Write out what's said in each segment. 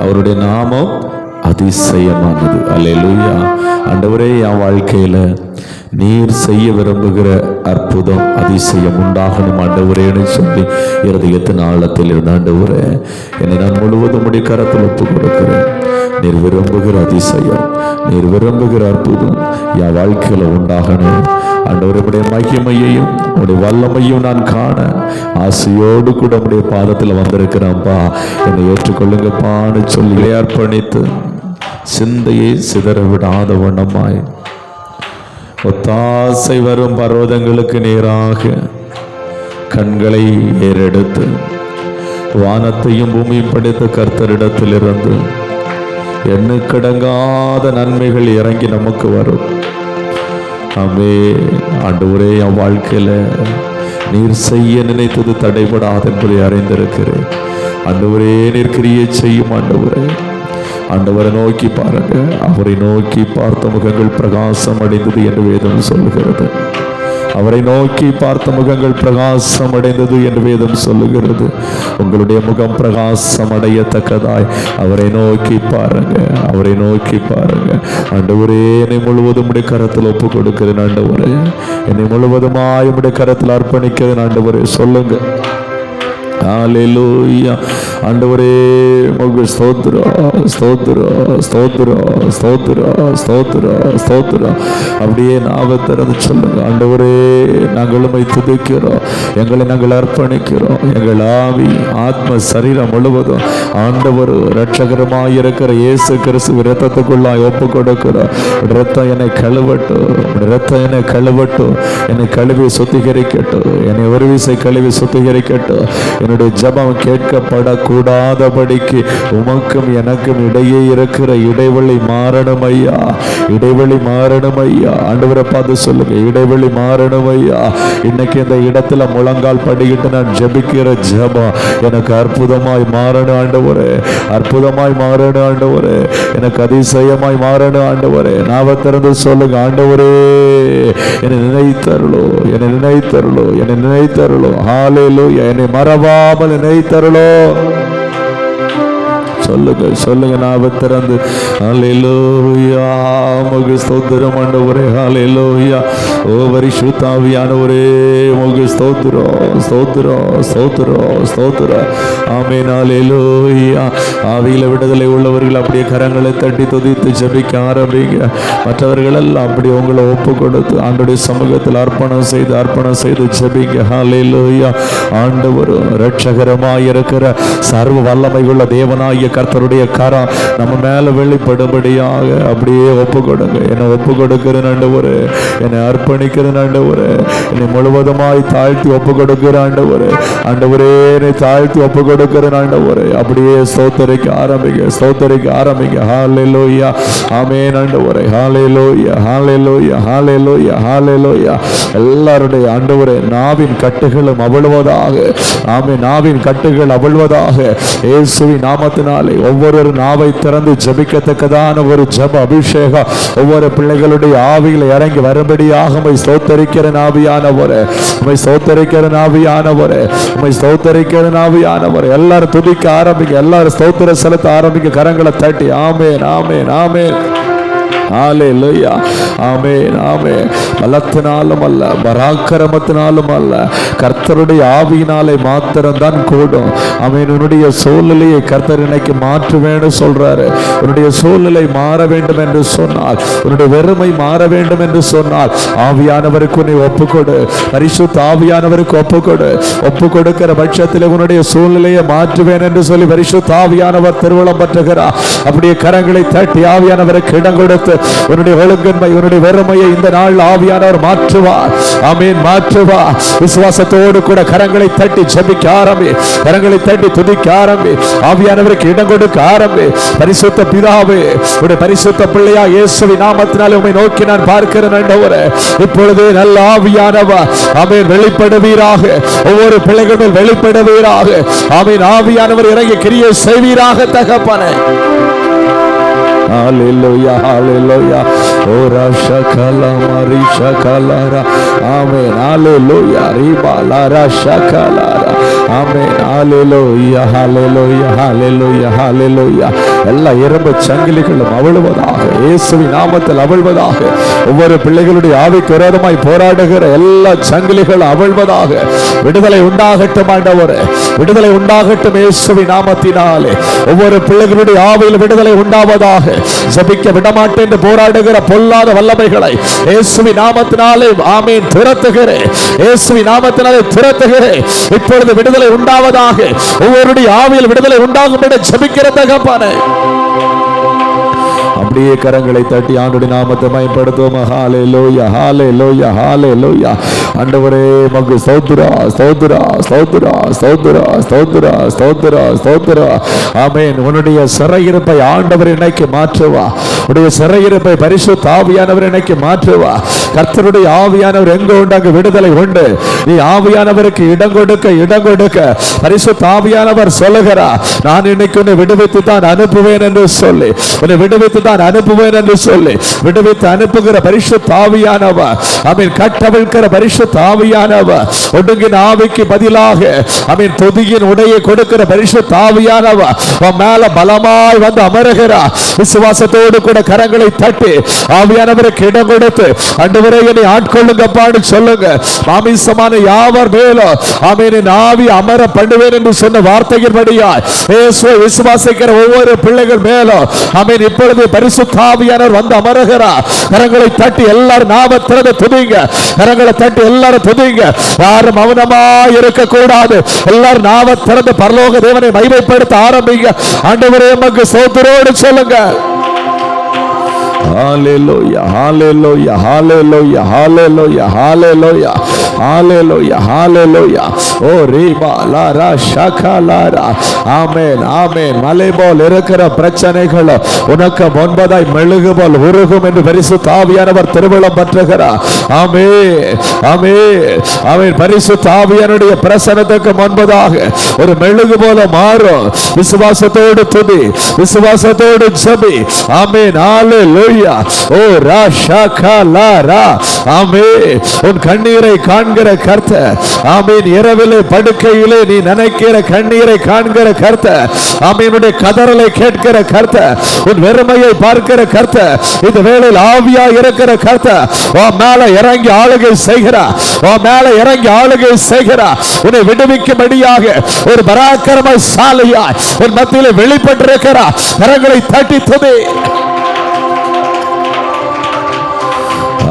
அவருடைய நாமம் அதிசயமானது. அல்லேலூயா. ஆண்டவரே, என் வாழ்க்கையில நீர் செய்ய விரும்புகிற அற்புதம் அதிசயம் உண்டாகணும் ஆண்டவரேன்னு சொல்லி இருதயத்தின் ஆழத்தில் இருந்த ஆண்டவரே, என்னை நான் முழுவதும் உடைய கரத்தில் ஒப்புக் கொடுக்கிறேன். நீர் விரும்புகிற அதிசயம், நீர் விரும்புகிற அற்புதம் என் வாழ்க்கையில உண்டாகணும் ஆண்டவரே. உடைய மகிமையையும் உடைய வல்லமையும் நான் காண ஆசையோடு கூட உடைய பாதத்தில் வந்திருக்கிறேன்ப்பா, என்னை ஏற்றுக்கொள்ளுங்கப்பான்னு சொல்லி அர்ப்பணித்து சிந்தையை சிதற விடாத வண்ணமாய் ஒத்தாசை வரும் பர்வதங்களுக்கு நேராக கண்களை ஏறெடுத்து வானத்தையும் பூமியும் படைத்த கர்த்தரிடத்திலிருந்து எண்ணுக்கடங்காத நன்மைகள் இறங்கி நமக்கு வரும். ஆண்டவரே, என் வாழ்க்கையில நீர் செய்ய நினைத்தது தடைபடாது என்பதை அறிந்திருக்கிறேன். ஆண்டவரே, நீர் கிரியை செய்யும் ஆண்டவரே. ஆண்டவரை நோக்கி பாருங்க, அவரை நோக்கி பார்த்த முகங்கள் பிரகாசம் அடைந்தது என்று வேதம் சொல்லுகிறது. அவரை நோக்கி பார்த்த முகங்கள் பிரகாசம் அடைந்தது என்று வேதம் சொல்லுகிறது. உங்களுடைய முகம் பிரகாசம் அடையத்தக்கதாய் அவரை நோக்கி பாருங்க, அவரை நோக்கி பாருங்க. ஆண்டவரே, என்னை முழுவதும் உடைய கரத்தில் ஒப்பு கொடுக்கிறேன் ஆண்டவரே. என்னை முழுவதுமாய் உடைய கரத்தில் அர்ப்பணிக்கிறேன் ஆண்டவரே. சொல்லுங்க. ஹல்லேலூயா. ஆண்டவரே, உமக்கு ஸ்தோத்திரம், ஸ்தோத்திரம், ஸ்தோத்திரம், ஸ்தோத்திரம், ஸ்தோத்திரம், ஸ்தோத்திரம். அப்படியே நாவை திறந்து சொல்லுங்க. ஆண்டவரே, நாங்கள் உம்மை துதிக்கிறோம், எங்களை நாங்கள் அர்ப்பணிக்கிறோம். எங்கள் ஆவி ஆத்ம சரீரம் முழுவதும் ஆண்டவர் இரட்சகரமாய் இருக்கிற இயேசு கிறிஸ்து இரத்தத்துக்குள்ளாய் ஒப்பு கொடுக்கிறோம். இரத்தம் என்னை கழுவட்டும், இரத்தம் என்னை கழுவட்டும், என்னை கழுவி சுத்திகரிக்கட்டும், என்னை ஒரு விசை கழுவி சுத்திகரிக்கட்டும். என்னுடைய ஜெபம் கேட்கப்படக்கூடாதபடிக்கு உமக்கும் எனக்கும் இடையே இருக்கிற இடைவெளி மாறணும் ஐயா, இடைவெளி மாறணும் ஐயா. ஆண்டவரை பார்த்து சொல்லுங்க, இடைவெளி மாறணும் ஐயா. இன்னைக்கு இந்த இடத்துல முழங்கால் படிக்கிட்டு நான் ஜெபிக்கிற ஜெபம் எனக்கு அற்புதமாய் மாறணும் ஆண்டவரே, அற்புதமாய் மாறணும் ஆண்டவரே, எனக்கு அதிசயமாய் மாறணும் ஆண்டவரே. நாவை திறந்து சொல்லுங்க. ஆண்டவரே, என்னை நினைத்தருளோ, என்னை நினைத்தருளோ, என்னை நினைத்தருளோ. ஹல்லேலூயா. என்னை மறவாமல் நினைத்தருளோ. சொல்லுங்க, சொல்லுங்க. நாவை திறந்து ஹல்லேலூயா. உமக்கு ஸ்தோத்திரம் ஆண்டவரே. ஹல்லேலூயா. ஓ பரிசுத்த ஆவியானவரே, உமக்கு ஸ்தோத்திரம், ஸ்தோத்திரம், ஸ்தோத்திரம், ஸ்தோத்திரம். ஆமென். ஹல்லேலூயா. ஆவியில விடுதலை உள்ளவர்கள் அப்படியே கரங்களை தட்டி துதித்து ஜெபிக்க ஆரம்பிங்க. மற்றவர்கள் எல்லாம் அப்படி உங்களை ஒப்பு கொடுத்து ஆண்டவருடைய சமூகத்தில் அர்ப்பணம் செய்து ஜெபிங்க. ஹல்லேலூயா. ஆண்டவர் இரட்சகரமாய் இருக்கிற சர்வ வல்லமை உள்ள தேவனாகிய கர்த்தருடைய கரம் நம்ம மேல வெளிப்படும்படியாக அப்படியே ஒப்பு கொடுங்க. என்னை ஒப்பு கொடுக்கிறேன் ஆண்டவரே, என்னை அர்ப்பணிக்கிறேன் ஆண்டவரே, என்னை முழுவதுமாய் தாழ்த்தி ஒப்பு கொடுக்கிறேன் ஆண்டவரே. ஆண்டவரே, என்னை தாழ்த்தி ஒப்பு கொடுக்கிறேன் ஆண்டவரே. அப்படியே ஸ்தோத்திரிக்க ஆரம்பிங்க, ஸ்தோத்திரிக்க ஆரம்பிங்க. ஹல்லேலூயா. ஆமென் ஆண்டவரே. ஹல்லேலூயா, ஹல்லேலூயா, ஹல்லேலூயா, ஹல்லேலூயா. எல்லாருடைய ஆண்டவரே நாவின் கட்டுகளும் அவிழ்வதாக. ஆமென். நாவின் கட்டுகள் அவிழ்வதாக இயேசுவின் நாமத்தினாலே. ஒவ்வொரு நாவை திறந்து ஜெபிக்கத்தக்கதான ஒரு ஜெப அபிஷேகம் ஒவ்வொரு பிள்ளைகளுடைய ஆவியில் இறங்கி வரும்படியாக உம்மை ஸ்தோத்திரிக்கிற ஆவியானவரே, உம்மை ஸ்தோத்திரிக்கிற ஆவியானவரே, உம்மை ஸ்தோத்திரிக்கிற ஆவியானவரே. எல்லாரும் துதிக்க ஆரம்பிங்க, எல்லாரும் ஸ்தோத்திர செலுத்த ஆரம்பிங்க. கரங்களை தட்டி ஆமென், ஆமென், ஆமென். ஹல்லேலூயா. ஆமென், ஆமென். பலத்தினாலும் அல்ல, பராக்கிரமத்தினாலும் அல்ல, கர்த்தருடைய ஆவியினாலே மாத்திரம்தான் கூடும். ஆமென். உன்னுடைய சூழ்நிலையை கர்த்தர் இன்னைக்கு மாற்றுவேன்னு சொல்றாரு. உன்னுடைய சூழ்நிலை மாற வேண்டும் என்று சொன்னால், உன்னுடைய வெறுமை மாற வேண்டும் என்று சொன்னால், ஆவியானவருக்கு உன்னை ஒப்புக்கொடு, பரிசுத்த ஆவியானவருக்கு ஒப்புக்கொடு. ஒப்பு கொடுக்கிற பட்சத்தில் உன்னுடைய சூழ்நிலையை மாற்றுவேன் என்று சொல்லி பரிசுத்த ஆவியானவர் திருவுளம் பற்றுகிறார். அப்படியே கரங்களை தட்டி ஆவியானவருக்கு இடம் கொடுத்து உன்னுடைய ஒழுங்கின்மை, உன்னுடைய வெறுமையை இந்த நாள் ஆவியானவர் மாற்றுவார். ஆமென், மாற்றுவார். விசுவாசத்தோடு கூட கரங்களை தட்டி ஜெபிக்க ஆரம்பி, கரங்களை தட்டி துதிக்க ஆரம்பி, ஆவியானவருக்கு இடம் கொடுக்க ஆரம்பி. பரிசுத்த பிதாவே, உடைய பரிசுத்த பிள்ளையா இயேசுவின் நாமத்தினாலே உம்மை நோக்கி நான் பார்க்கிறேன் ஆண்டவரே. இப்பொழுது நல்ல ஆவியானவர் ஆமென் வெளிப்படுவீராக, ஒவ்வொரு பிள்ளைகள் மேல் வெளிப்படுவீராக. ஆமென். ஆவியானவர் இறங்கி கிரியை செய்வீராக தகப்பனே. ஹல்லேலூயா, ஹல்லேலூயா. ஓரா ஷகலா மரி ஷகலாரா. ஆமென். ஹல்லேலூயா. ரிபா லாரா ஷகலாரா. ஆமென். ஹalleluya hallelujah hallelujah hallelujah. எல்லா இரும்பு சங்கிலிகளும் அவிழ்வதாக, இயேசுவின் நாமத்தில் அவிழ்வதாக. ஒவ்வொரு பிள்ளைகளுடைய ஆவிக்கு விரோதமாய் போராடுகிற எல்லா சங்கிலிகளும் அவிழ்வதாக. விடுதலை உண்டாகட்டும் ஆண்டவரே, விடுதலை உண்டாகட்டும் இயேசுவின் நாமத்தினாலே. ஒவ்வொரு பிள்ளைகளுடைய ஆவியில் விடுதலை உண்டாவதாக. ஜெபிக்க விடமாட்டேன் என்று போராடுகிற பொல்லாத வல்லமைகளை இயேசுவின் நாமத்தினாலே ஆமென் துரத்துகிறேன். இயேசுவின் நாமத்தினாலே துரத்துகிறேன். இப்பொழுது விடுதலை உண்டாவதாக. ஒவ்வொருடைய ஆவியில் விடுதலை உண்டாகும் என்று ஜெபிக்கிற தகப்பனே, அப்படியே கரங்களை தட்டி ஆண்டுடைய நாமத்தை மகிமைப்படுத்துவோம். ஹalleluya hallelujah hallelujah. ஆண்டவரே உமக்கு ஸ்தோத்திர ஸ்தோத்திர ஸ்தோத்திர ஸ்தோத்திர ஸ்தோத்திர ஸ்தோத்திர ஸ்தோத்திர. ஆமென். உன்னுடைய சிறையிருப்பை ஆண்டவர் இன்னைக்கு மாற்றுவா. உன்னுடைய சிறையிருப்பை பரிசுத்த ஆவியானவர் இன்னைக்கு மாற்றுவா. கர்த்தருடைய ஆவியானவர் எங்க உண்டு அங்கு விடுதலை உண்டு. நீ ஆவியானவருக்கு இடம் கொடுக்க இடம் கொடுக்க பரிசுத்த ஆவியானவர் சொல்லுகிறார், நான் இன்னைக்கு உன்னை விடுவித்து தான் அனுப்புவேன் என்று சொல்லி, உன்னை விடுவித்து தான் அனுப்புவேன் என்று சொல்லி விடுவித்து அனுப்புகிற பரிசுத்த ஆவியானவர், ஆமென், கட்டவிழ்கிற பரிசுத்த ஆவியானவர், ஒடுங்கின ஆவிக்கு பதிலாக ஆமென் துதியின் உடையை கொடுக்கிற பரிசுத்த ஆவியானவர் உன் மேல பலமாய் வந்து அமருகிறார். விசுவாசத்தோடு கூட கரங்களை தட்டி ஆவியானவருக்கு இடம் கொடுத்து, ஆண்டவரே என்னை ஆட்கொள்ளுங்கப்பான்னு சொல்லுங்க. மாமிசமான யாவர் மேலும் ஆமென் ஆவி அமர பண்ணுவேன் என்று சொன்ன வார்த்தையின்படியாய் இயேசுவை விசுவாசிக்கிற ஒவ்வொரு பிள்ளைகள் மேலும் ஆமென் இப்பொழுது பரிசுத்த ஆவியானவர் வந்து அமருகிறார். கரங்களை தட்டி எல்லாரும் நாமத்திலே துதிங்க. கரங்களை தட்டி எல்லாரும் துதிங்க. யாரும் மௌனமாய் இருக்க கூடாது. எல்லாரும் நாமத்திலே பரலோக தேவனை மகிமைப்படுத்த ஆரம்பிங்க. ஆண்டவரே உமக்கு ஸ்தோத்திரோடு சொல்லுங்க. Hallelujah, hallelujah, hallelujah, hallelujah, hallelujah, hallelujah, hallelujah. Oh riba lara shaka lara. Amen, amen. மலை போல் இருக்கிற பிரச்சனைகள் உனக்கு முன்பதாய் மெழுகு போல் உருகும் என்று பரிசுத்த ஆவியானவர் திருவிழம் பற்றுகிறார். ஆமென், ஆமென், ஆமென். பரிசுத்த ஆவியானுடைய பிரசன்னத்துக்கு முன்பதாக ஒரு மெழுகு போல மாறும். விசுவாசத்தோடு துதி, விசுவாசத்தோடு ஜெபி. ஆமென், ஹalleluya. ஓ ராஷாகா லாரா. ஆமென். உன் கண்ணீரை காண்கிற கர்த்தர், ஆமென், இரவிலே படுக்கையிலே நீ நினைக்கிற கண்ணீரை காண்கிற கர்த்தர், ஆமென், உன்னுடைய கதறலை கேட்கிற கர்த்தர், உன் வெறுமையை பார்க்கிற கர்த்தர், இந்த வேளையில் ஆவியா இருக்கிற கர்த்தர் உன் மேல இறங்கி ஆளுகை செய்கிறார். உன் மேல இறங்கி ஆளுகை செய்கிறார். உன்னை விடுவிக்கும்படியாக ஒரு பராக்கிரமசாலியாய் உன் மத்தியிலே வெளிப்பட்டிருக்கிறார். கரங்களை தட்டி துதி.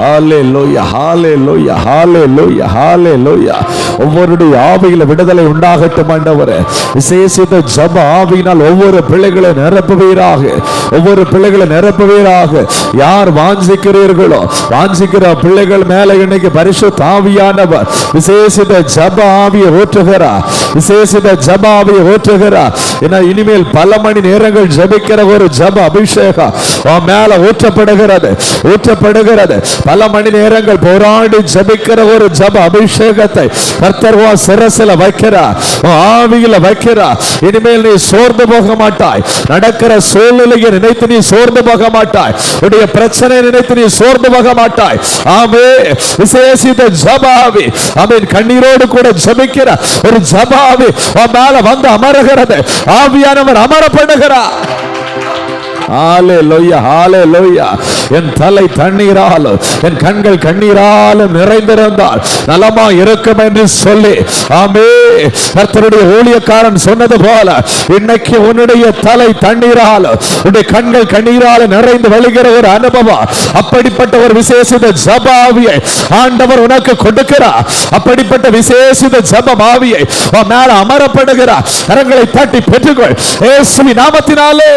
ஹalleluya hallelujah hallelujah hallelujah. ஒவ்வொருடைய ஆவியில விடுதலை உண்டாகட்டும் ஆண்டவரே. விசேஷித்த ஜெப ஆவியினால் ஒவ்வொரு பிள்ளைகளை நிரப்புவீராக, ஒவ்வொரு பிள்ளைகளை நிரப்புவீராக. யார் வாஞ்சிக்கிறீர்களோ வாஞ்சிக்கிற பிள்ளைகள் மேல இன்னைக்கு பரிசுத்த ஆவியானவர் விசேஷித்த ஜெப ஆவியை ஊற்றுகிறார். விசேஷித்த ஜெப ஆவியை ஊற்றுகிறார். ஏன்னா இனிமேல் பல மணி நேரங்கள் ஜெபிக்கிற ஒரு ஜெப அபிஷேகம் உன் மேல ஊற்றப்படுகிறது, ஊற்றப்படுகிறது. பல மணி நேரங்கள் போராடி ஜெபிக்கிற ஒரு ஜெப அபிஷேகத்தை கர்த்தர் உன் சிரசில வைக்கிறார், ஆவியில வைக்கிறார். இனிமேல் நீ சோர்ந்து போக மாட்டாய். நடக்கிற சூழ்நிலையை நினைத்து நீ சோர்ந்து போக மாட்டாய். உடைய பிரச்சனை நினைத்து நீ சோர்ந்து போக மாட்டாய். ஆமென். விசேஷித்த ஜெப ஆவி, ஆமென், கண்ணீரோடு கூட ஜெபிக்கிற ஒரு ஜெப ஆவி உன் மேல வந்து அமருகிறது. ஆவியானவர் அமர பண்ணுகிறார். ஹalleluya hallelujah. என் தலை தண்ணீராலும் என் கண்கள் கண்ணீராலும் நிறைந்திருந்தால் நலமா இருக்கும் என்று சொல்லி ஆமென் கர்த்தருடைய ஊழியக்காரன் சொன்னது போல இன்னைக்கு உன்னுடைய தலை தண்ணீராலும் உன்னுடைய கண்கள் கண்ணீராலும் நிறைந்து வழிகிற ஒரு அனுபவம், அப்படிப்பட்ட ஒரு விசேஷித்த ஜெப ஆவியை ஆண்டவர் உனக்கு கொடுக்கிறார். அப்படிப்பட்ட விசேஷித்த ஜெப ஆவியை உன் மேல அமரப்படுகிறார். கரங்களை தட்டி பெற்றுக்கொள் இயேசுவின் நாமத்தினாலே.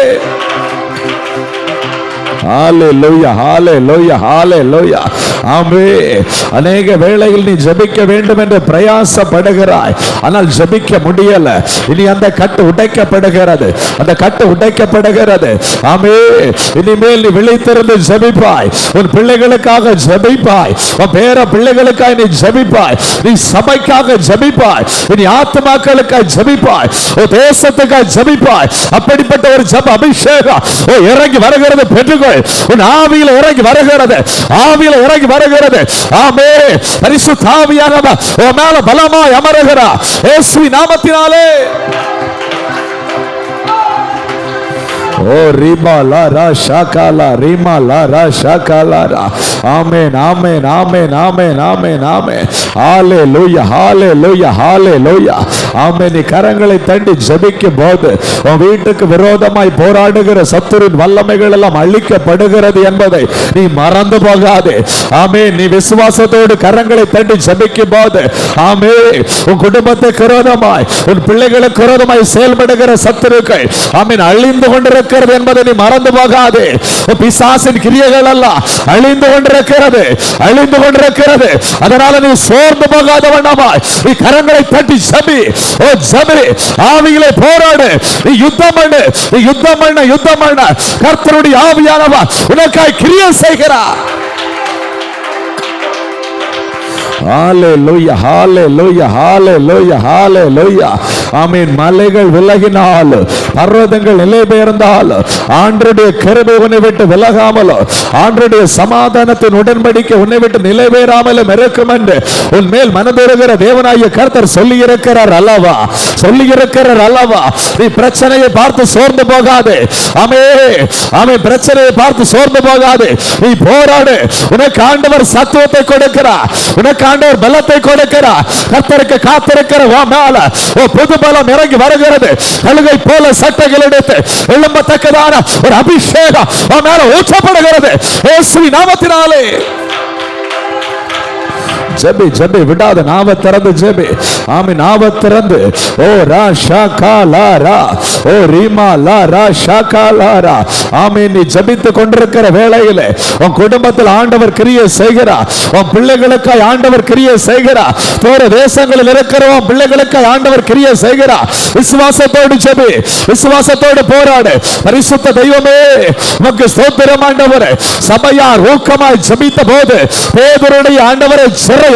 ஹalleluya hallelujah hallelujah. ஆமென். அநேக வேளையில் நீ ஜெபிக்க வேண்டும் என்று பிரயாசப்படுகிறாய், ஆனால் ஜெபிக்க முடியல. இனி அந்த கட்டு உடைக்கப்படுகிறது, அந்த கட்டு உடைக்கப்படுகிறது. ஆமென். இனிமேல் நீ விழித்திருந்து ஜெபிப்பாய். உன் பிள்ளைகளுக்காக ஜெபிப்பாய், உன் பேர பிள்ளைகளுக்காக நீ ஜெபிப்பாய், நீ சபைக்காக ஜெபிப்பாய், நீ ஆத்துமாக்களுக்காக ஜெபிப்பாய், உன் தேசத்துக்காக ஜெபிப்பாய். அப்படிப்பட்ட ஒரு ஜெப அபிஷேகம் இறங்கி வருகிறது. பெற்றுக்கொள். உன் ஆவியில இறங்கி வருகிறது, ஆவியில இறங்கி வருகிறது. ஆமே. பரிசுத்த ஆவியானவர் உன் மேல பலமாய் அமருகிறார் இயேசுவின் நாமத்தினாலே. ஓ ரிமா லாரா ஷாகாலா ரிமா லாரா ஷாகாலாரா. ஆமென் ஆமென் ஆமென் ஆமென் ஆமென் ஆமென். ஹalleluya ஹalleluya ஹalleluya. ஆமென். நீ கரங்களை தட்டி ஜெபிக்கும் போது உன் வீட்டுக்கு விரோதமாய் போராடுகிற சத்துருவின் வல்லமைகள் எல்லாம் அழிக்கப்படுகிறது என்பதை நீ மறந்து போகாதே. ஆமென். நீ விசுவாசத்தோடு கரங்களை தட்டி ஜெபிக்கும் போது ஆமென், உன் குடும்பத்துக்கு விரோதமாய் உன் பிள்ளைகளுக்கு விரோதமாய் செயல்படுகிற சத்துருக்கள் ஆமென் அழிந்து கொண்டிருக்கிறது என்பதை நீ மறந்து போகாதே. பிசாசின் கிரியைகள் எல்லாம் அழிந்து கொண்டிருக்கிறது, அழிந்து கொண்டிருக்கிறது. அதனால நீ சோர்ந்து போகாத வண்ணமாய் நீ கரங்களை தட்டி ஜெபி. ஓ ஜெபி. ஆவியிலே போராடு. நீ யுத்தம் பண்ணு, நீ யுத்தம் பண்ண யுத்தம் பண்ண கர்த்தருடைய ஆவியானவர் உனக்காய் கிரியை செய்கிறார். ஹalleluya ஹalleluya ஹalleluya ஹalleluya. ஆமென். மலைகள் விலகினால், பர்வதங்கள் நிலை பெயர்ந்தால், ஆண்டவருடைய கிருபை உன்னை விட்டு விலகாமல், ஆண்டவருடைய சமாதானத்தின் உடன்படிக்கை உன்னை விட்டு நிலை பெயராமலும் இருக்கும் என்று உன் மேல் மனதுருகிற தேவனாகிய கர்த்தர் சொல்லி இருக்கிறார் அல்லவா, சொல்லி இருக்கிறார் அல்லவா. நீ பிரச்சனையை பார்த்து சோர்ந்து போகாதே. ஆமென் ஆமென். பிரச்சனையை பார்த்து சோர்ந்து போகாதே. நீ போராடு. உனக்கு ஆண்டவர் சத்துவத்தை கொடுக்கிறார், உனக்கு ஆண்டவர் பலத்தை கொடுக்கிறார். கர்த்தருக்கு காத்திருக்கிற மேல புது பலம் இறங்கி வருகிறது. கழுகை போல சட்டைகள் எடுத்து எழும்பத்தக்கதான ஒரு அபிஷேகம் மேல ஊற்றப்படுகிறது இயேசுவின் நாமத்தினாலே. ஜெபி ஜெபி விடாத. நாவ திறந்து ஜெபி. ஆமென். நாவ திறந்து. ஓ ரா ஷாகாலாரா ஓ ரீமா லாரா ஷாகாலாரா. ஆமென். நீ ஜெபித்து கொண்டிருக்கிற வேளையிலே உன் குடும்பத்தில் ஆண்டவர் கிரியை செய்கிறார். உன் பிள்ளைகளுக்கு ஆண்டவர் கிரியை செய்கிறார். தூர தேசங்களில் இருக்கிற உன் பிள்ளைகளுக்கு ஆண்டவர் கிரியை செய்கிறார். விசுவாசத்தோடு ஜெபி, விசுவாசத்தோடு போராடு. பரிசுத்த தெய்வமே உமக்கு ஸ்தோத்திரம் ஆண்டவரே. சபையார் ஊக்கமாய் ஜெபித்த போது பேதுருடைய ஆண்டவரை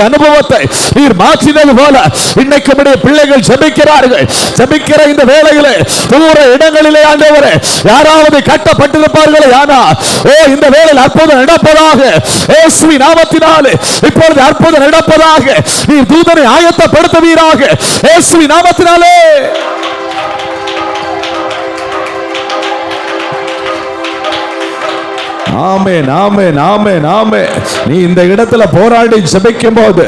அனுபவத்தை நீர் மாற்றினது போல இன்னைக்கு பிள்ளைகள் ஜெபிக்கிறார்கள். ஜெபிக்கிற இந்த வேளையிலே தூர இடங்களிலே ஆண்டவரே யாராவது கட்டப்பட்டிருப்பார்களே, ஆனால் ஓ இந்த வேளையில் அற்புதம் நடப்பதாக இயேசுவின் நாமத்தினாலே. இப்பொழுது அற்புதம் நடப்பதாக நீர் தூதனை ஆயத்தப்படுத்துவீராக இயேசுவின் நாமத்தினாலே. ஆமென் ஆமென் ஆமென் ஆமென். நீ இந்த இடத்துல போராடி ஜெபிக்கும் போது,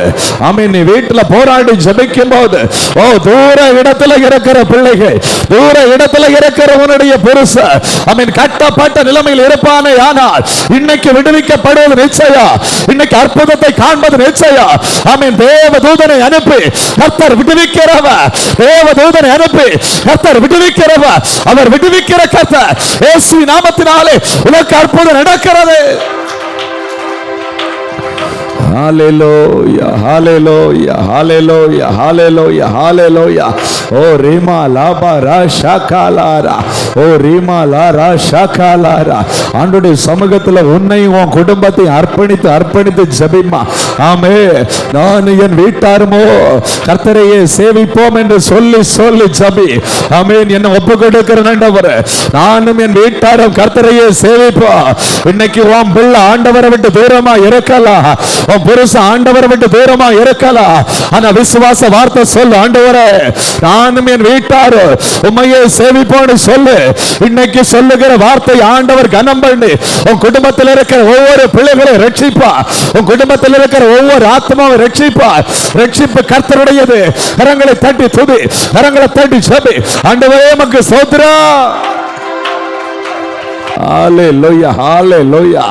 ஆமென், நீ வீட்டுல போராடி ஜெபிக்கும் போது, ஓ தூர இடத்துல இருக்கிற பிள்ளைகள், தூர இடத்துல இருக்கிற உன்னுடைய புருஷன் ஆமென் கட்டப்பட்ட நிலைமையில் இருப்பானே, ஆனால் இன்னைக்கு விடுவிக்கப்படுவது நிச்சயம். இன்னைக்கு அற்புதத்தை காண்பது நிச்சயம். ஆமென். தேவ தூதனை அனுப்பி கர்த்தர் விடுவிக்கிறவர், தேவ தூதனை அனுப்பி கர்த்தர் விடுவிக்கிறவர். அவர் விடுவிக்கிற கர்த்தர் இயேசுவின் நாமத்தினாலே உனக்கு அற்புதம் நடக்கிறது. Hallelujah, hallelujah, hallelujah, hallelujah, hallelujah. Oh Rima Laba Rashakalara, oh Rima Lara Shakalara. ஆண்டவருடைய சமூகத்தில் உன்னையும் உன் குடும்பத்தை அர்ப்பணித்து அர்ப்பணித்து ஜெபிமா. ஆமென். நான் என் வீட்டாருமோ கர்த்தரையே சேவிப்போம் என்று சொல்லி சொல்லி ஜெபி. ஆமென். என்ன ஒப்பு கொடுக்கிறேன் ஆண்டவரே, நானும் என் வீட்டாரும் கர்த்தரையே சேவிப்போம். இன்னைக்கு உன் பிள்ளை ஆண்டவரை விட்டு தூரமா இருக்கலாம், உன் புருஷன் ஆண்டவரை விட்டு தூரமா இருக்கலாம், ஆனா விசுவாச வார்த்தை சொல்லு, ஆண்டவரே நானும் என் வீட்டாரு உம்மையே சேவிப்போன்னு சொல்லு. இன்னைக்கு சொல்லுகிற வார்த்தை ஆண்டவர் கனம் பண்ணி உன் குடும்பத்தில் இருக்கிற ஒவ்வொரு பிள்ளைகளையும் ரட்சிப்பார். உன் குடும்பத்தில் இருக்கிற ஒவ்வொரு ஆத்மாவை ரட்சிப்பார். ரட்சிப்பு கர்த்தருடையது. கரங்களை தட்டி துதி, கரங்களை தட்டி ஜெபி. ஆண்டவரே உமக்கு ஸ்தோத்திரம். ஹalleluya hallelujah.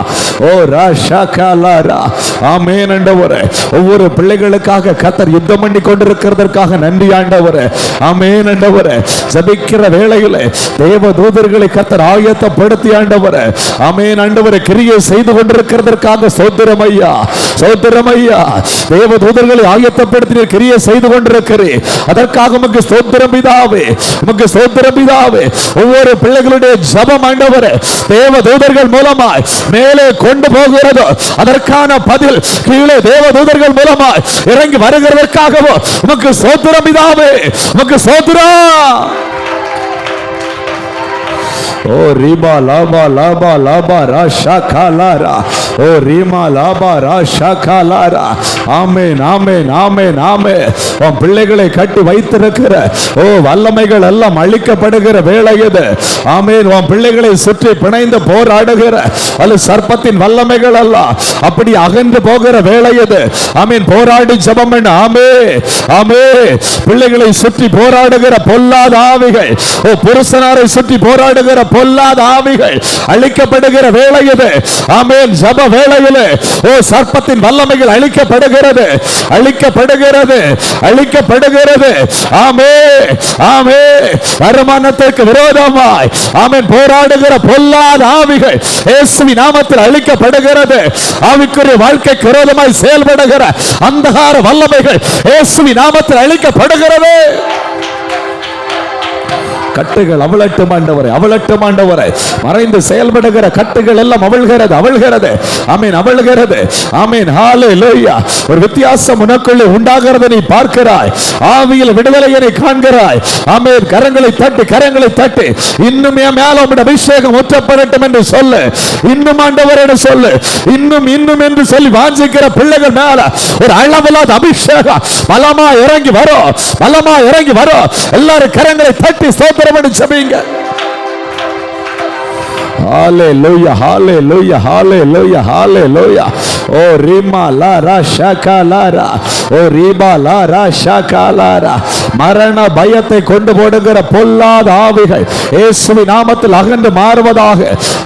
ஓ ராஷகாலாரா. ஆமென் ஆண்டவரே. ஒவ்வொரு பிள்ளைகளுக்காக கர்த்தர் யுத்தம் பண்ணி கொண்டிருக்கிறதற்காக நன்றி ஆண்டவரே. ஆமென் ஆண்டவரே. ஜெபிக்கிற வேளையிலே தேவ தூதர்களை கர்த்தர் ஆயத்தப்படுத்தி ஆண்டவரே, ஆமென் ஆண்டவரே, கிரியை செய்து கொண்டிருக்கிறதற்காக ஸ்தோத்திரம் ஐயா, ஸ்தோத்திரம் ஐயா. தேவ தூதர்களை ஆயத்தப்படுத்தி கிரியை செய்து கொண்டிருக்கிறீர், அதற்காக உமக்கு ஸ்தோத்திரம் பிதாவே, உமக்கு ஸ்தோத்திரம் பிதாவே. ஒவ்வொரு பிள்ளைகளுடைய ஜெபம் ஆண்டவரே தேவ தூதர்கள் மூலமாய் மேலே கொண்டு போகிறது, அதற்கான பதில் கீழே தேவ தூதர்கள் மூலமாய் இறங்கி வருகிறதற்காகவோ உமக்கு ஸ்தோத்திரம் பிதாவே, உமக்கு ஸ்தோத்திரம். ஓ ரிபா லாபா லாபா லாபா ராஷா காலாரா. ஓ ரீமா லாபா ரா ஷாகா லாரா. ஆமென் ஆமென் ஆமென் ஆமென். உன் பிள்ளைகளை கட்டி வைத்திருக்கிற ஓ வல்லமைகள் எல்லாம் அழிக்கப்படுகிற வேளை இது. ஆமென். உன் பிள்ளைகளை சுற்றி பிணைந்து போராடுகிற அல்ல சர்ப்பத்தின் வல்லமைகள் எல்லாம் அப்படி அகன்று போகிற வேளை இது. ஆமென். போராடி ஜெபம் பண்ணு. ஆமென் ஆமென். பிள்ளைகளை சுற்றி போராடுகிற பொல்லாத ஆவிகள், ஓ புருஷனாரை சுற்றி போராடுகிற பொல்லாத ஆவிகள் அழிக்கப்படுகிற வேளை இது. ஆமென். ஜெப வேளையிலே ஓ சர்ப்பத்தின் வல்லமைகள் அழிக்கப்படுகிறது, அழிக்கப்படுகிறது, அழிக்கப்படுகிறது. ஆமென் ஆமென். வருமானத்திற்கு விரோதமாய் ஆமென் போராடுகிற பொல்லாத ஆவிகள் இயேசுவின் நாமத்தில் அழிக்கப்படுகிறது. ஆவிக்குரிய வாழ்க்கைக்கு விரோதமாய் செயல்படுகிற அந்தகார வல்லமைகள் இயேசுவின் நாமத்தில் அழிக்கப்படுகிறது. கட்டுகள் அவளட்டும் ஆண்டவரே, அவளட்டும் ஆண்டவரே. மறைந்து செயல்படுகிற கட்டுகள் எல்லாம் அவிழ்கிறது, அவிழ்கிறது. ஆமென், அவிழ்கிறது. ஆமென். ஹalleluya. ஒரு வித்தியாசம் உனக்குள்ளே உண்டாகிறது. நீ பார்க்கிறாய், ஆவியில் விடுதலையை நீ காண்கிறாய். ஆமென். கரங்களை தட்டி, கரங்களை தட்டி இன்னும் என் மேல உம்முடைய அபிஷேகம் ஊற்றப்படட்டும் என்று சொல்லு. இன்னும் ஆண்டவரே என்று சொல்லு. இன்னும் இன்னும் என்று சொல்லி வாஞ்சிக்கிற பிள்ளைகள் மேல ஒரு அளவில்லாத அபிஷேகம் பலமா இறங்கி வரும், பலமா இறங்கி வரும். எல்லாரும் கரங்களை தட்டி ஸ்தோத்திரம் பண்ணி ஜெபிங்க. Hallelujah, hallelujah, hallelujah, hallelujah. Oh rima la ra shaka la ra. Oh riba la ra shaka la ra. மரண பயத்தை கொண்டு போடுகிற பொல்லாத ஆவிகள் இயேசுவின் நாமத்தில் அகன்று மாறுவதாக.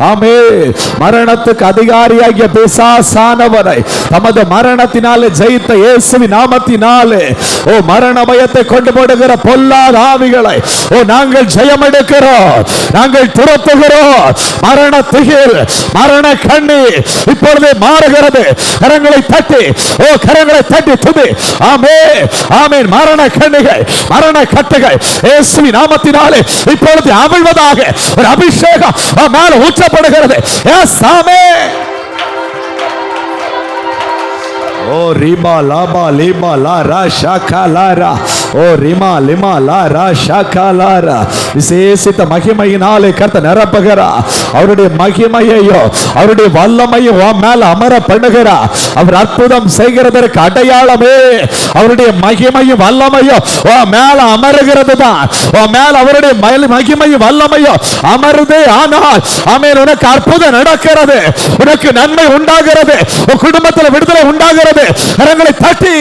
ஆமென். மரணத்துக்கு அதிகாரியாகிய பிசாசானவரை தமது மரணத்தினாலே ஜெயித்த இயேசுவின் நாமத்தினாலே ஓ மரண பயத்தை கொண்டு போடுகிற பொல்லாத ஆவிகளை ஓ நாங்கள் ஜெயம் எடுக்கிறோம், நாங்கள் துரத்துகிறோம். மரண திகில், மரண கண்ணீர் இப்பொழுது மாறுகிறது. கரங்களை தட்டி, ஓ கரங்களை தட்டி துதி. ஆமென் ஆமென். மரண கண்ணிகள், மரண கட்டுகள் இயேசுவின் நாமத்தினாலே இப்பொழுது அவிழ்வதாக ஒரு அபிஷேகம் மேல ஊற்றப்படுகிறது. எஸ் ஆமென். ஓ ரிமா லாபா லிமா லா ரா ஷாகா லாரா. ஓ ரிமா லிமா லா ரா ஷாகா லாரா. விசேஷித்த மகிமையினாலே கர்த்தர் நிரப்புகிறார். அவருடைய மகிமையையும் அவருடைய வல்லமையும் உன் மேல அமர பண்ணுகிறார். அவர் அற்புதம் செய்கிறதற்கு அடையாளமே அவருடைய மகிமையும் வல்லமையும் உன் மேல அமருகிறது தான். உன் மேல அவருடைய மகிமையும் வல்லமையும் அமருதே. ஆனால் ஆமென், உனக்கு அற்புதம் நடக்கிறது, உனக்கு நன்மை உண்டாகிறது, உன் குடும்பத்தில் விடுதலை உண்டாகிறது. கரங்களை தட்டி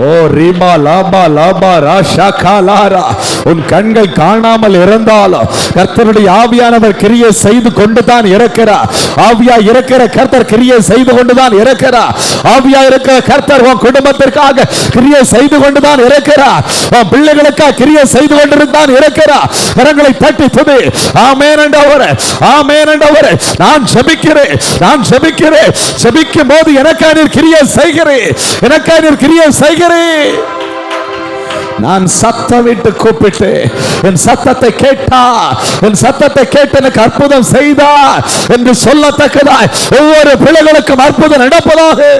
ஓ ரீமா லாபா லாபா ராஷா காலாரா. உன் கண்கள் காணாமல் இருந்தாலும் கர்த்தருடைய ஆவியானவர் கிரியை செய்து கொண்டு தான் இருக்கிறார். ஆவியா இருக்கிற கர்த்தர் கிரியை செய்து கொண்டு தான் இருக்கிறார். ஆவியா இருக்கிற கர்த்தர் உன் குடும்பத்திற்காக கிரியை செய்து கொண்டு தான் இருக்கிறார். உன் பிள்ளைகளுக்காக கிரியை செய்து கொண்டிருந்தான் இருக்கிறார். கரங்களை தட்டி துதி. ஆமென் என்றவரே, ஆமென் என்றவரே. நான் ஜெபிக்கிறேன், நான் ஜெபிக்கிறேன். ஜெபிக்கும் போது எனக்காக நீர் கிரியை செய்கிறேன், எனக்காக நீர் கிரியை செய்கிறேன். நான் சத்தமிட்டு கூப்பிட்டு என் சத்தத்தை கேட்டா, என் சத்தத்தை கேட்டு எனக்கு அற்புதம் செய்தா என்று சொல்லத்தக்கதாய் ஒவ்வொரு பிள்ளைகளுக்கும் அற்புதம் நடப்பதாக.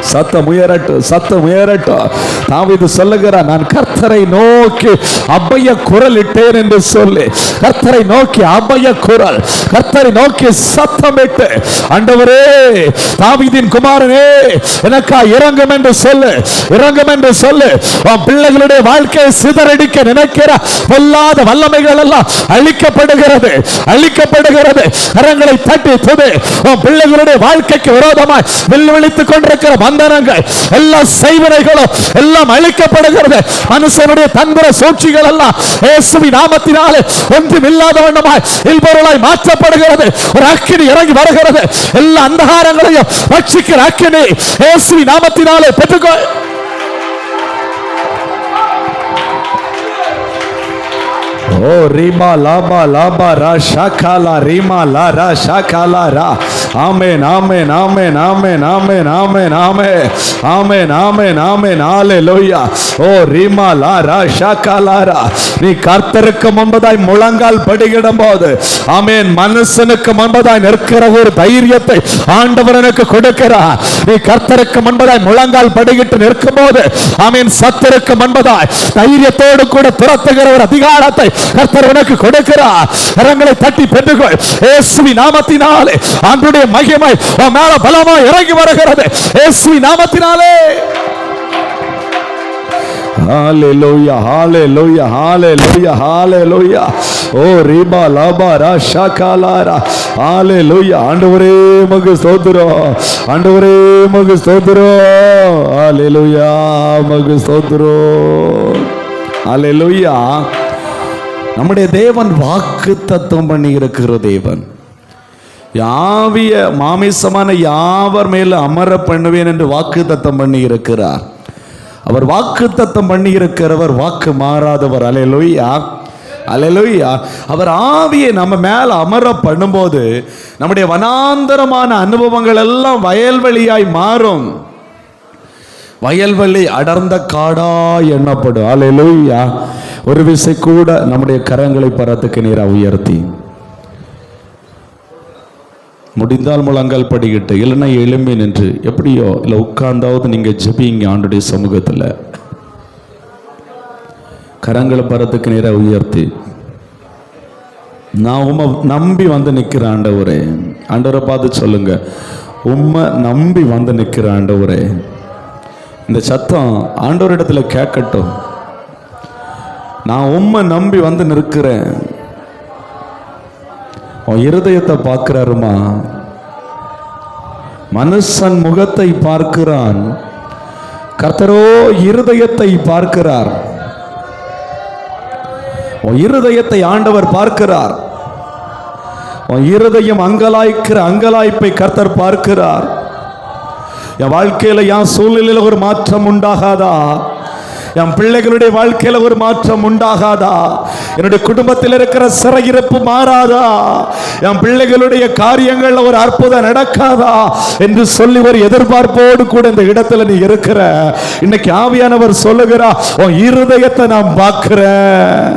சத்தம் உயரட்டும், சத்தம் உயரட்டும். தாவீது சொல்லுகிறார், நான் கர்த்தரை நோக்கி அபய குரல் இட்டேன் என்று சொல்லி, கர்த்தரை நோக்கி அபய குரல், கர்த்தரை நோக்கி சத்தமிட்டு, ஆண்டவரே தாவீதின் குமாரனே எனக்கா இறங்கும் என்று சொல்லு, இறங்கும் என்று சொல்லு. உன் பிள்ளைகளுடைய வாழ்க்கையை சிதறடிக்க நினைக்கிற பொல்லாத வல்லமைகள் எல்லாம் அழிக்கப்படுகிறது, அழிக்கப்படுகிறது. கரங்களை தட்டி துதி. உன் பிள்ளைகளுடைய வாழ்க்கைக்கு விரோதமாய் வில்விழித்துக் கொண்டிருக்கிற பந்தனங்கள் எல்லா செய்வனைகளும் எல்லாம் அழிக்கப்படுகிறது. மனுஷனுடைய தந்திர சூழ்ச்சிகள் எல்லாம் இயேசுவின் நாமத்தினாலே ஒன்றும் இல்லாத வண்ணமாய் இல்பொருளாய் மாற்றப்படுகிறது. ஒரு அக்கினி இறங்கி வருகிறது. எல்லா அந்தகாரங்களையும் ரட்சிக்கிற அக்கினி இயேசுவின் நாமத்தினாலே பெற்றுக்கொள். ஓ ரீமா லாபா லாபா ரா ஷாகாலா ரீமா லா ரா ஷாகாலா ரா. ஆமென் ஆமென் ஆமென் ஆமென் ஆமென் ஆமென் ஆமென் ஆமென் ஆமென் ஆமென். ஹalleluya. ஓ ரீமா லா ரா ஷாகாலா ரா. நீ கர்த்தருக்கு முன்பதாய் முழங்கால் படியிடும் போது ஆமென், மனுஷனுக்கு முன்பதாய் நிற்கிற ஒரு தைரியத்தை ஆண்டவர் எனக்கு கொடுக்கிறார். நீ கர்த்தருக்கு முன்பதாய் முழங்கால் படியிட்டு நிற்கும் போது ஆமென், சத்தருக்கு முன்பதாய் தைரியத்தோடு கூட துரத்துகிற ஒரு அதிகாரத்தை கர்த்தர் உனக்கு கொடுக்கிறார். கரங்களை தட்டி பெற்றுக்கொள். இயேசுவின் நாமத்தினாலே ஆண்டவருடைய மகிமை உன் மேல பலமாய் இறங்கி வருகிறது. இயேசுவின் நாமத்தினாலே. ஹalleluya hallelujah hallelujah hallelujah. ஓ ரிபா லபா ராஷா காலாரா. ஹalleluya. ஆண்டவரே உமக்கு ஸ்தோத்திரம். ஆண்டவரே உமக்கு ஸ்தோத்திரம். ஹalleluya உமக்கு ஸ்தோத்திரம். ஹalleluya. நம்முடைய தேவன் வாக்குத்தத்தம் பண்ணி இருக்கிற தேவன். யாவிய மாமிசமான யாவர் மேல அமர பண்ணுவேன் என்று வாக்குத்தத்தம் பண்ணி இருக்கிறார். அவர் வாக்குத்தத்தம் பண்ணி இருக்கிறவர், வாக்கு மாறாதவர். அல்லேலூயா அல்லேலூயா. அவர் ஆவியை நம்ம மேல அமர பண்ணும்போது நம்முடைய வனாந்தரமான அனுபவங்கள் எல்லாம் வயல்வெளியாய் மாறும். வயல்வெளி அடர்ந்த காடா எண்ணப்படும். அல்லேலூயா. ஒரு விசை கூட நம்முடைய கரங்களை பரத்துக்கு நேரா உயர்த்தி, முடிந்தால் முழங்கால் படிக்கிட்டு, இல்லைன்னா எலும்பி நின்று, எப்படியோ இல்லை உட்கார்ந்தாவது நீங்க ஜெபிங்க. ஆண்டுடைய சமூகத்தில் கரங்களை பரத்துக்கு நேராக உயர்த்தி, நான் உம்மை நம்பி வந்து நிற்கிறேன் ஆண்டவரே. ஆண்டவரை பார்த்து சொல்லுங்க, உம்மை நம்பி வந்து நிற்கிற ஆண்டவரே. இந்த சத்தம் ஆண்டவரிடத்துல கேட்கட்டும். நான் உம்மை நம்பி வந்து நிற்கிறேன். உன் இருதயத்தை பார்க்கிறாருமா. மனுஷன் முகத்தை பார்க்கிறான், கர்த்தரோ இருதயத்தை பார்க்கிறார். உன் இருதயத்தை ஆண்டவர் பார்க்கிறார். உன் இருதயம் அங்கலாய்க்கிற அங்கலாய்ப்பை கர்த்தர் பார்க்கிறார். என் வாழ்க்கையில என் சூழ்நிலையில ஒரு மாற்றம் உண்டாகாதா? என் பிள்ளைகளுடைய வாழ்க்கையில ஒரு மாற்றம் உண்டாகாதா? என்னுடைய குடும்பத்தில் இருக்கிற சிறையிருப்பு மாறாதா? என் பிள்ளைகளுடைய காரியங்கள்ல ஒரு அற்புதம் நடக்காதா என்று சொல்லி ஒரு எதிர்பார்ப்போடு கூட இந்த இடத்துல நீ இருக்கிற. இன்னைக்கு ஆவியானவர் சொல்லுகிறார், உன் இருதயத்தை நான் பார்க்கிறேன்.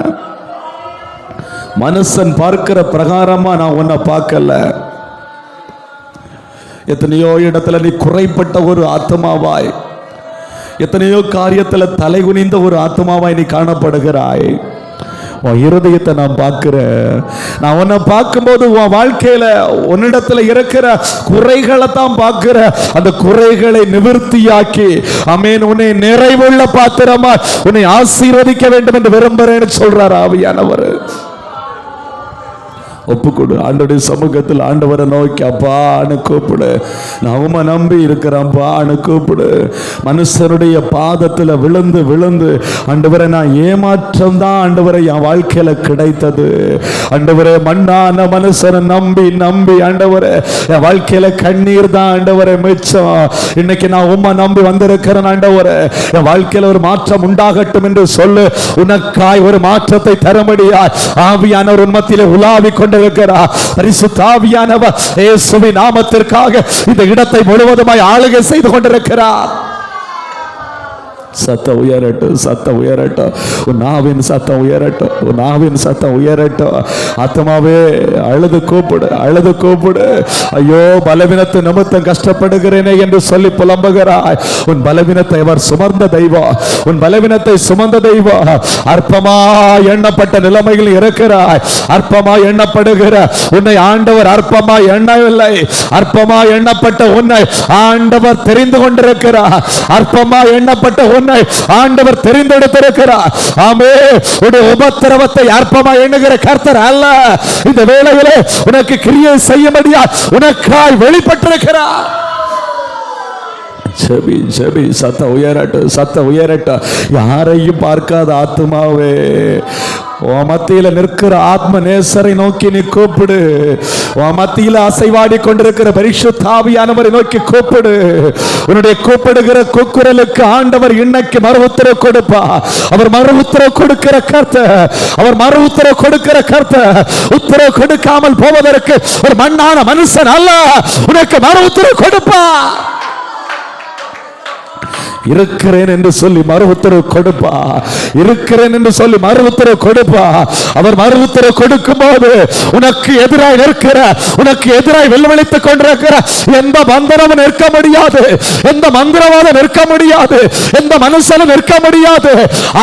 மனுஷன் பார்க்கிற பிரகாரமா நான் உன்னை பார்க்கல. எத்தனையோ இடத்துல நீ குறைப்பட்ட ஒரு ஆத்மாவாய், எத்தனையோ காரியத்தில் தலை குனிந்த ஒரு ஆத்மாவாய் நீ காணப்படுகிறாய். உன் இருதயத்தை நான் பார்க்கிறேன். நான் உன்னை பார்க்கும்போது உன் வாழ்க்கையில உன்னிடத்துல இருக்கிற குறைகளை தான் பார்க்கிறேன். அந்த குறைகளை நிவர்த்தியாக்கி, ஆமென், உன்னை நிறைவுள்ள பாத்திரமா உன்னை ஆசீர்வதிக்க வேண்டும் என்று விரும்புறேன்னு சொல்றார் ஆவியானவர். ஒப்புக்கொடு. ஆண்டவருடைய சமூகத்தில் ஆண்டவரை நோக்கி, அப்பான்னு கூப்பிடு. நான் உம்மை நம்பி இருக்கிறேன்ப்பான்னு கூப்பிடு. மனுஷனுடைய பாதத்தில் விழுந்து விழுந்து, ஆண்டவரை நான் ஏமாற்றம் தான் ஆண்டவரை என் வாழ்க்கையில கிடைத்தது. ஆண்டவரை மண்ணான மனுஷனை நம்பி நம்பி ஆண்டவரை என் வாழ்க்கையில கண்ணீர் தான் ஆண்டவரை மிச்சம். இன்னைக்கு நான் உம்மை நம்பி வந்திருக்கிறேன் ஆண்டவரை. என் வாழ்க்கையில ஒரு மாற்றம் உண்டாகட்டும் என்று சொல்லு. உனக்காய் ஒரு மாற்றத்தை தரும்படியாய் ஆவியானவர் உன்மத்திலே உலாவி கொண்டு பரிசுத்த ஆவியானவர் இயேசுவின் நாமத்திற்காக இந்த இடத்தை முழுவதுமாய் ஆளுகை செய்து கொண்டிருக்கிறார். சத்தம் உயரட்டும், சத்தம் உயரட்டும். உன் நாவின் சத்தம் உயரட்டும், உன் நாவின் சத்தம் உயரட்டும். ஆத்மாவே அழுது கூப்பிடு, அழுது கூப்பிடு. ஐயோ, பலவீனத்து நிமித்தம் கஷ்டப்படுகிறேனே என்று சொல்லி புலம்புகிறாய். உன் பலவீனத்தை அவர் சுமந்த தெய்வம், உன் பலவீனத்தை சுமந்த தெய்வம். அற்பமா எண்ணப்பட்ட நிலைமையில் இருக்கிறாய். அற்பமா எண்ணப்படுகிற உன்னை ஆண்டவர் அற்பமா எண்ணவில்லை. அற்பமா எண்ணப்பட்ட உன்னை ஆண்டவர் தெரிந்து கொண்டிருக்கிறார். அற்பமா எண்ணப்பட்ட உன்னை ஆண்டவர் தெரிந்தெடுத்திருக்கிறார். ஆமென். உன்னுடைய உபத்திரவத்தை அற்பமா எண்ணுகிற கர்த்தர் அல்ல. இந்த வேளையிலே உனக்கு கிரியை செய்யும்படியா உனக்காய் வெளிப்பட்டிருக்கிறார். SEBI SEBI. சத்தம் உயரட்டும், சத்தம் உயரட்டும். யாரையும் பார்க்காத ஆத்மாவே, உன் மத்தியில நிற்கிற ஆத்ம நேசரை நோக்கி நீ கூப்பிடு. உன் மத்தியில அசைவாடி கொண்டிருக்கிற பரிசுத்த ஆவியானவரை நோக்கி கூப்பிடு. உன்னுடைய கூப்பிடுகிற கூக்குரலுக்கு ஆண்டவர் இன்னைக்கு மறு உத்தரவு கொடுப்பா. அவர் மறு உத்தரவு கொடுக்கிற கர்த்தர், அவர் மறு உத்தரவு கொடுக்கிற கர்த்தர். உத்தரவு கொடுக்காமல் போவதற்கு ஒரு மண்ணான மனுஷன் அல்ல. உனக்கு மறு உத்தரவு கொடுப்பா. இருக்கிறேன் என்று சொல்லி மறு உத்தரவு கொடுப்பா. இருக்கிறேன் என்று சொல்லி மறு உத்தரவு கொடுப்பா. அவர் மறு உத்தரவு கொடுக்கும் போது உனக்கு எதிராய் நிற்கிற, உனக்கு எதிராய் வெள்ளவழித்துக் கொண்டிருக்கிற எந்த மந்திரமும் நிற்க முடியாது, எந்த மந்திரவாதம் நிற்க முடியாது, எந்த மனுஷனும் நிற்க முடியாது.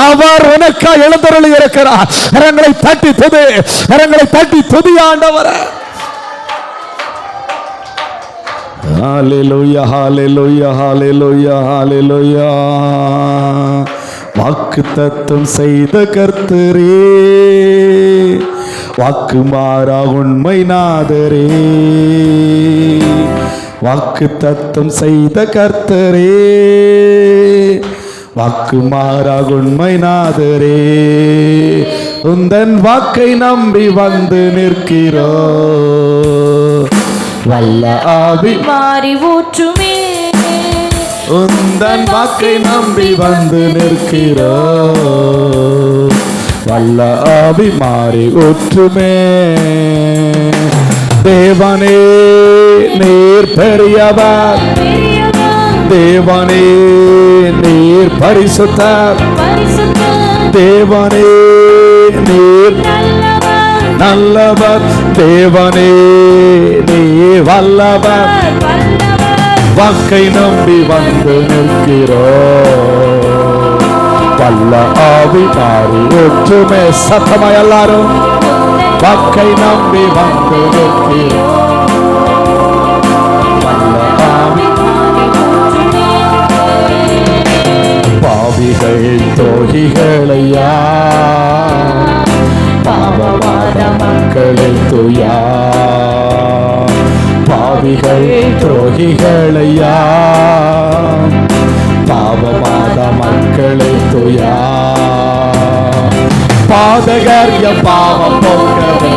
அவர் உனக்கு எழுந்தருளி இருக்கிறார். கரங்களை தட்டி துதி, கரங்களை தட்டி துதி ஆண்டவரே. ஹalleluya ஹalleluya ஹalleluya ஹalleluya. வாக்குத்தத்தம் செய்த கர்த்தரே, வாக்கு மாறா உண்மை நாதரே. வாக்குத்தத்தம் செய்த கர்த்தரே, வாக்கு மாறா உண்மை நாதரே. உந்தன் வாக்கை நம்பி வந்து நிற்கிறோ, வல்ல ஆவி மாறி ஊற்றுமே. உந்தன் வாக்கை நம்பி வந்து நிற்கிறோ, வல்ல ஆவி மாறி ஊற்றுமே. தேவனே நீர் பெரியவர், தேவனே நீர் பரிசுத்தர், தேவனே நீர் நல்லவர், தேவனே நீர் வல்லவர். வாக்கை நம்பி வந்து நிற்கிறோ, வல்ல ஆவி மாறி ஊற்றுமே. சத்தமா எல்லாரும் வாக்கை நம்பி வந்து நிற்கிறோ, வல்ல ஆவி. பாவிகள் துரோகிகளையா, பாவவாத மக்களை துயா. பாவிகள் துரோகிகளையா, பாவவாத மக்களை துயா. பாதகர் என் பாவம் போக்கவே,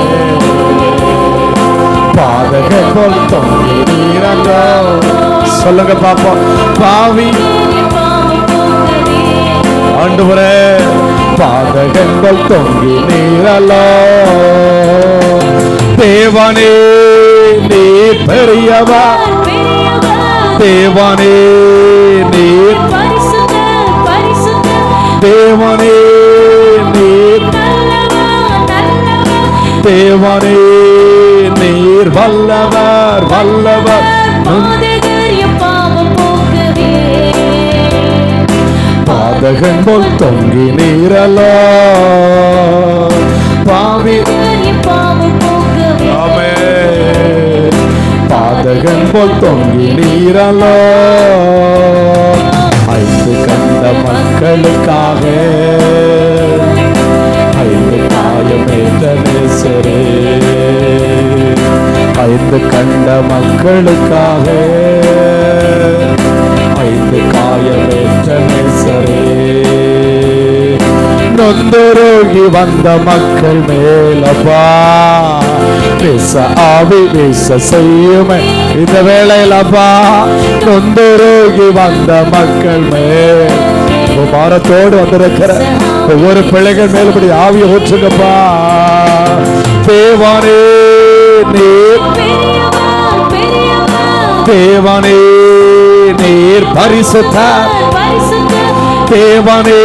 பாதகர் போல் தொங்கி நீரங்கோ. சொல்லுங்க பாப்போம். பாவி ஆண்டவரே, பாதகங்கள் தொங்கி நீரலோ. தேவனே நீர் பெரியவர், தேவனே நீர், தேவனே நீர், தேவனே நீர் வல்லவர், வல்லவர். பாதகன் போல் தொங்கி நீரலோ. பாவி பாதகன் போல் தொங்கி நீரலோ. ஐந்து கண்ட மக்களுக்காக, ஐந்து காயமேற்ற நேசரே. ஐந்து கண்ட மக்களுக்காக, ஐந்து காயமேற்ற நேசரே. நொந்தரோகி வந்த மக்கள் மேலப்பா பேச ஆவி வீச செய்யுமே. இந்த வேளையிலப்பா நொந்தரோகி வந்த மக்கள் மேல் பாரத்தோடு வந்திருக்கிற ஒவ்வொரு பிள்ளைகள் மேலுபடி ஆவியை ஊற்றுங்கப்பா. தேவனே நீர், தேவனே நீர் பரிசுத்தர், தேவனே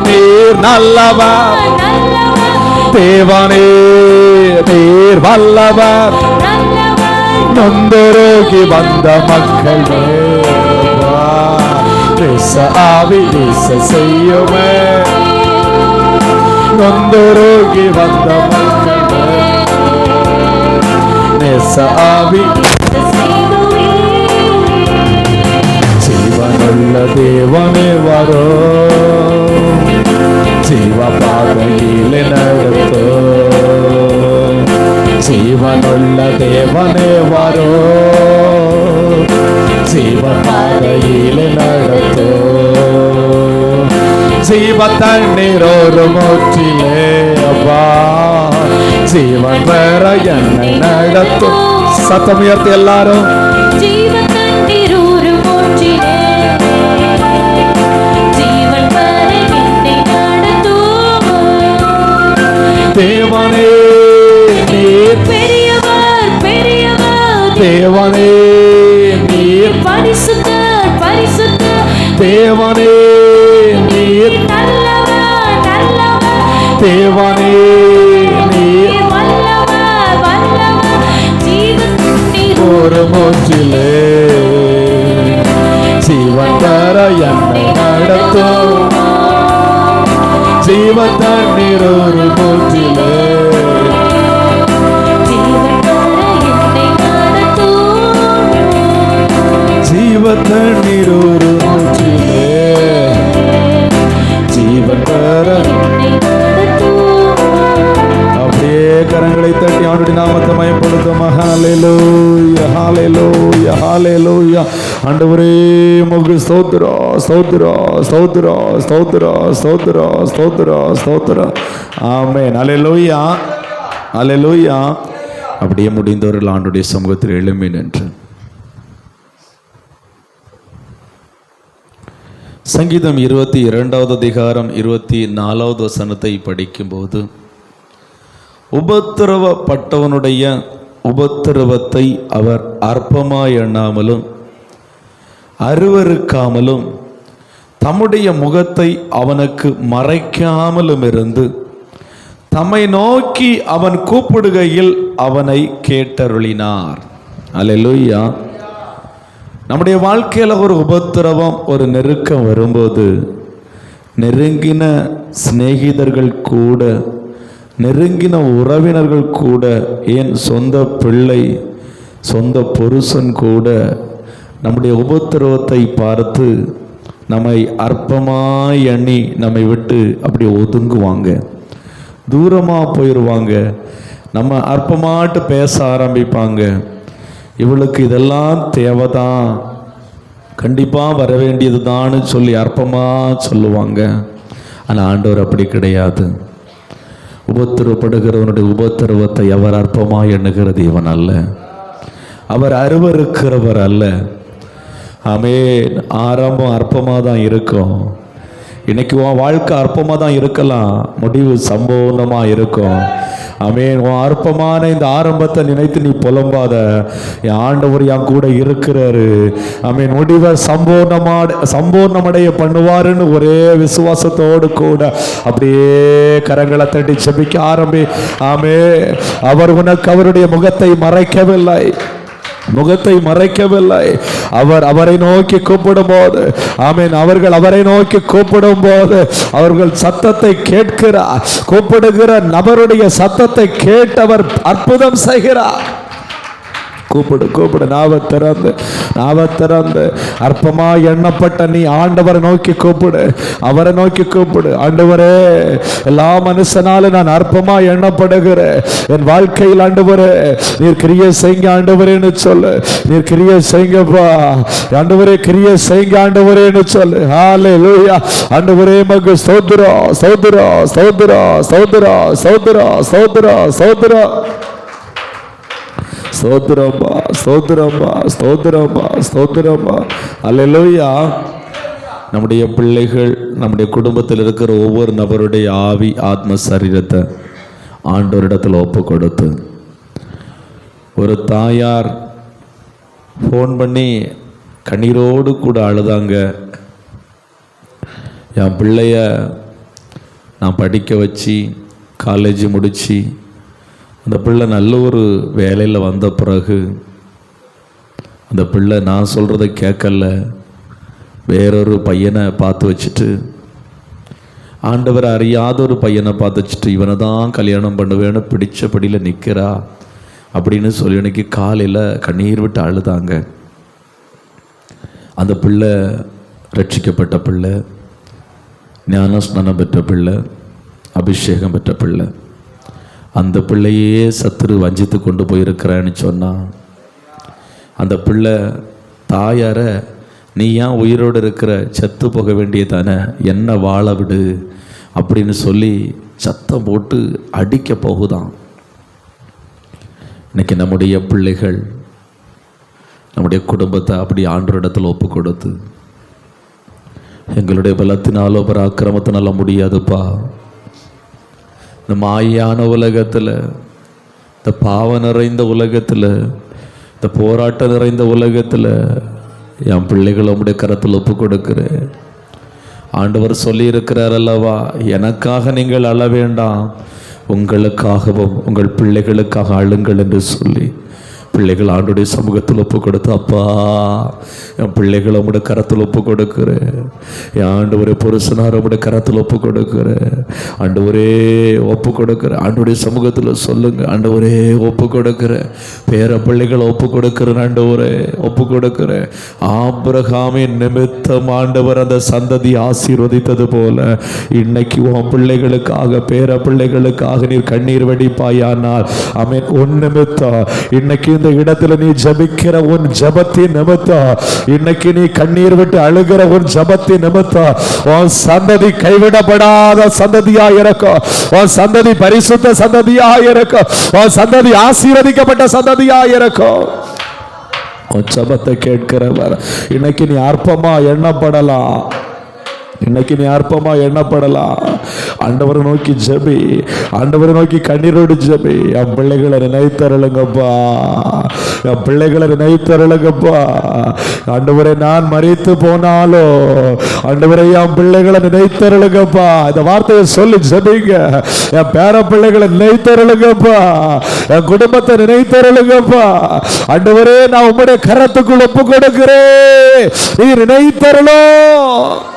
நீர் நல்லவர், தேவனே நீர் வல்லவர். நொந்தரோகி வந்த மக்கள் பேச ஆவி வீச செய்யுமே. நொந்தரோகி வந்த மக்கள் நேச ஆவி. ஜீவனுள்ள தேவனே வரோ, ஜீவ பாதையிலே நடத்தோ. ஜீவனுள்ள தேவனே வரோ, ஜீவ பாதையிலே நடத்தோ. ஜீவ தண்ணீர் ஒரு மூச்சிலே அப்பா, ஜீவன் பெற என்னை நடத்தும். சத்தம் உயர்த்தி எல்லாரும். தேவனே நீர் பெரியவர், பெரியவர். தேவனே நீர் பரிசுத்தர், பரிசுத்தர். தேவ தேவனே நீர் ஒரு மூச்சிலே ஜீவன் தர என்னை நடத்தும். ஜீவன் தண்ணீர் ஒரு மூச்சிலே ஜீவன் தண்ணீர் ஒரு மூச்சிலே ஜீவன் தர. அப்படியே கரங்களை தட்டி அவருடைய நாமத்தை மயப்படுத்தும். ஹல்லேலூயா ஹல்லேலூயா ஹல்லேலூயா. ஆண்டவரே உமக்கு ஸ்தோத்திரம் ஸ்தோத்திரம் ஸ்தோத்திரம் ஸ்தோத்திரம் ஸ்தோத்திரம் ஸ்தோத்திரம் ஸ்தோத்திரம். ஆமென். ஹல்லேலூயா ஹல்லேலூயா. அப்படியே முடிந்தவர்கள் ஆண்டவருடைய சமூகத்தில் எழும்பி நின்று சங்கீதம் 22வது அதிகாரம் 24வது வசனத்தை படிக்கும்போது, உபத்திரவப்பட்டவனுடைய உபத்திரவத்தை அவர் அற்பமாய் எண்ணாமலும் அருவருக்காமலும் தம்முடைய முகத்தை அவனுக்கு மறைக்காமலும் இருந்து தம்மை நோக்கி அவன் கூப்பிடுகையில் அவனை கேட்டருளினார். அல்லேலூயா. நம்முடைய வாழ்க்கையில் ஒரு உபத்திரவம், ஒரு நெருக்கம் வரும்போது நெருங்கின சிநேகிதர்கள் கூட, நெருங்கின உறவினர்கள் கூட, ஏன் சொந்த பிள்ளை, சொந்த புருஷன் கூட நம்முடைய உபத்திரவத்தை பார்த்து நம்மை அற்பமாய் எண்ணி நம்மை விட்டு அப்படி ஒதுங்குவாங்க, தூரமாக போயிடுவாங்க. நம்ம அற்பமாட்டு பேச ஆரம்பிப்பாங்க. இவளுக்கு இதெல்லாம் தேவைதான், கண்டிப்பாக வர வேண்டியது தான் சொல்லி அற்பமாக சொல்லுவாங்க. ஆனால் ஆண்டவர் அப்படி கிடையாது. உபத்திரப்படுகிறவனுடைய உபத்திரவத்தை அவர் அற்பமாக எண்ணுகிறது இவன் அல்ல, அவர் அருவருக்கிறவர் அல்ல. ஆமென். ஆரம்பம் அற்பமாக தான் இருக்கும். இன்னைக்கு உன் வாழ்க்கை அற்பமாக தான் இருக்கலாம், முடிவு சம்பூர்ணமாக இருக்கும். ஆமென். உன் அற்பமான இந்த ஆரம்பத்தை நினைத்து நீ புலம்பாத. என் ஆண்டவர் என் கூட இருக்கிறாரு. ஆமென். முடிவை சம்பூர்ணமடைய பண்ணுவாருன்னு ஒரே விசுவாசத்தோடு கூட அப்படியே கரங்களை தட்டி செபிக்க ஆரம்பி. ஆமென். அவர் உனக்கு அவருடைய முகத்தை மறைக்கவில்லை, முகத்தை மறைக்கவில்லை. அவர் அவரை நோக்கி கூப்பிடும் போது, ஆமென், அவர்கள் அவரை நோக்கி கூப்பிடும் போது அவர்கள் சத்தத்தை கேட்கிறார். கூப்பிடுகிற நபருடைய சத்தத்தை கேட்டவர் அற்புதம் செய்கிறார். கூப்பிடு கூப்பிடு, நாவை திறந்து அற்பமா எண்ணப்பட்ட நீ ஆண்டவரை நோக்கி கூப்பிடு, அவரை நோக்கி கூப்பிடு. ஆண்டவரே, எல்லா மனுஷனாலும் நான் அற்பமா எண்ணப்படுகிறேன், என் வாழ்க்கையில் ஆண்டவரே நீர் கிரியை செய்யுங்க ஆண்டவரேன்னு சொல்லு. நீர் கிரியை செய்யுங்கப்பா ஆண்டவரே, கிரியை செய்யுங்க ஆண்டவரேன்னு சொல்லு. ஹல்லேலூயா. ஆண்டவரே மக்கு ஸ்தோத்திரம் ஸ்தோத்திரம் ஸ்தோத்திரம் ஸ்தோத்திரம் ஸ்தோத்திரம் ஸ்தோத்திரம் ஸ்தோத்திரம் ஸ்தோத்திரம்பா ஸ்தோத்திரம்பா ஸ்தோத்திரம்பா ஸ்தோத்திரம்பா. அல்லேலூயா. நம்முடைய பிள்ளைகள், நம்முடைய குடும்பத்தில் இருக்கிற ஒவ்வொரு நபருடைய ஆவி, ஆத்ம, சரீரத்தை ஆண்டவரிடத்தில் ஒப்பு கொடுத்து, ஒரு தாயார் ஃபோன் பண்ணி கண்ணீரோடு கூட அழுதாங்க. என் பிள்ளைய நான் படிக்க வச்சு காலேஜ் முடித்து அந்த பிள்ளை நல்ல ஒரு வேலையில் வந்த பிறகு அந்த பிள்ளை நான் சொல்கிறத கேட்கல, வேறொரு பையனை பார்த்து வச்சுட்டு, ஆண்டவர் அறியாத ஒரு பையனை பார்த்து வச்சுட்டு இவனை தான் கல்யாணம் பண்ணுவேன்னு பிடிச்சபடியில் நிற்கிறா அப்படின்னு சொல்லி எனக்கு காலையில் கண்ணீர் விட்டு அழுதாங்க. அந்த பிள்ளை ரட்சிக்கப்பட்ட பிள்ளை, ஞானஸ்நானம் பெற்ற பிள்ளை, அபிஷேகம் பெற்ற பிள்ளை. அந்த பிள்ளையே சத்துரு வஞ்சித்து கொண்டு போயிருக்கிறான்னு சொன்னான். அந்த பிள்ளை தாயார, நீ ஏன் உயிரோடு இருக்கிற, செத்து போக வேண்டியதானே, என்ன வாழ விடு அப்படின்னு சொல்லி சத்தம் போட்டு அடிக்க போகுதான். இன்னைக்கு நம்முடைய பிள்ளைகள், நம்முடைய குடும்பத்தை அப்படி ஆண்டவரிடத்தில் ஒப்பு கொடுத்து, எங்களுடைய பலத்தினாலோ பராக்கிரமத்தினால முடியாதுப்பா, இந்த மாயான உலகத்தில், இந்த பாவ நிறைந்த உலகத்தில், இந்த போராட்டம் நிறைந்த உலகத்தில் என் பிள்ளைகளை உம்முடைய கரத்தில் ஒப்பு கொடுக்கிறேன். ஆண்டவர் சொல்லி இருக்கிறார் அல்லவா, எனக்காக நீங்கள் அழ வேண்டாம், உங்களுக்காகவும் உங்கள் பிள்ளைகளுக்காக அழுங்கள் என்று சொல்லி பிள்ளைகள் ஆண்டுடைய சமூகத்தில் ஒப்பு கொடுத்து, அப்பா என் பிள்ளைகளை உங்களுடைய கரத்தில் ஒப்பு கொடுக்குறேன், என் ஆண்டவரே புருஷனார் உங்களுடைய கரத்தில் ஒப்பு கொடுக்குறேன், ஆண்டவரே ஒப்பு கொடுக்குறேன். ஆண்டுடைய சமூகத்தில் சொல்லுங்க, ஆண்டவரே ஒப்பு கொடுக்குறேன், பேர பிள்ளைகளை ஒப்பு கொடுக்குறேன், ஆண்டவரே ஒப்பு கொடுக்குறேன். ஆபிரகாமின் நிமித்தம் ஆண்டவர் அந்த சந்ததி ஆசீர்வதித்தது போல இன்னைக்கு உன் பிள்ளைகளுக்காக பேர பிள்ளைகளுக்காக நீர் கண்ணீர் வடிப்பாயானால் ஆமென். உன் நிமித்தம் இன்னைக்கு இந்த இடத்துல நீ ஜபிக்கிற உன் ஜபத்தின் நிமித்தம், இன்னைக்கு நீ கண்ணீர் விட்டு அழுகிற உன் ஜபத்தின் நிமித்தம் உன் சந்ததி கைவிடப்படாத சந்ததியா இருக்கும், உன் சந்ததி பரிசுத்த சந்ததியா இருக்கும், உன் சந்ததி ஆசீர்வதிக்கப்பட்ட சந்ததியா இருக்கும். உன் ஜபத்தை கேட்கிறவர் இன்னைக்கு நீ அற்பமா எண்ணப்படலாம், இன்னைக்கு நீ அற்பமா எண்ணப்படலாம். ஆண்டவரை நோக்கி ஜெபி, ஆண்டவரை நோக்கி கண்ணீரோடு ஜெபி. என் பிள்ளைகளை நினைத்தருளுங்கப்பா, என் பிள்ளைகளை நினைத்தருளுங்கப்பா. ஆண்டவரை நான் மரித்து போனாலோ ஆண்டவரை என் பிள்ளைகளை நினைத்தருளுங்கப்பா. இந்த வார்த்தையை சொல்லி ஜெபிங்க. என் பேர பிள்ளைகளை நினைத்தருளுங்கப்பா, என் குடும்பத்தை நினைத்தருளுங்கப்பா. ஆண்டவரே நான் உம்முடைய கரத்துக்குள் ஒப்பு கொடுக்கிறேன், நீ நினைத்தருளும்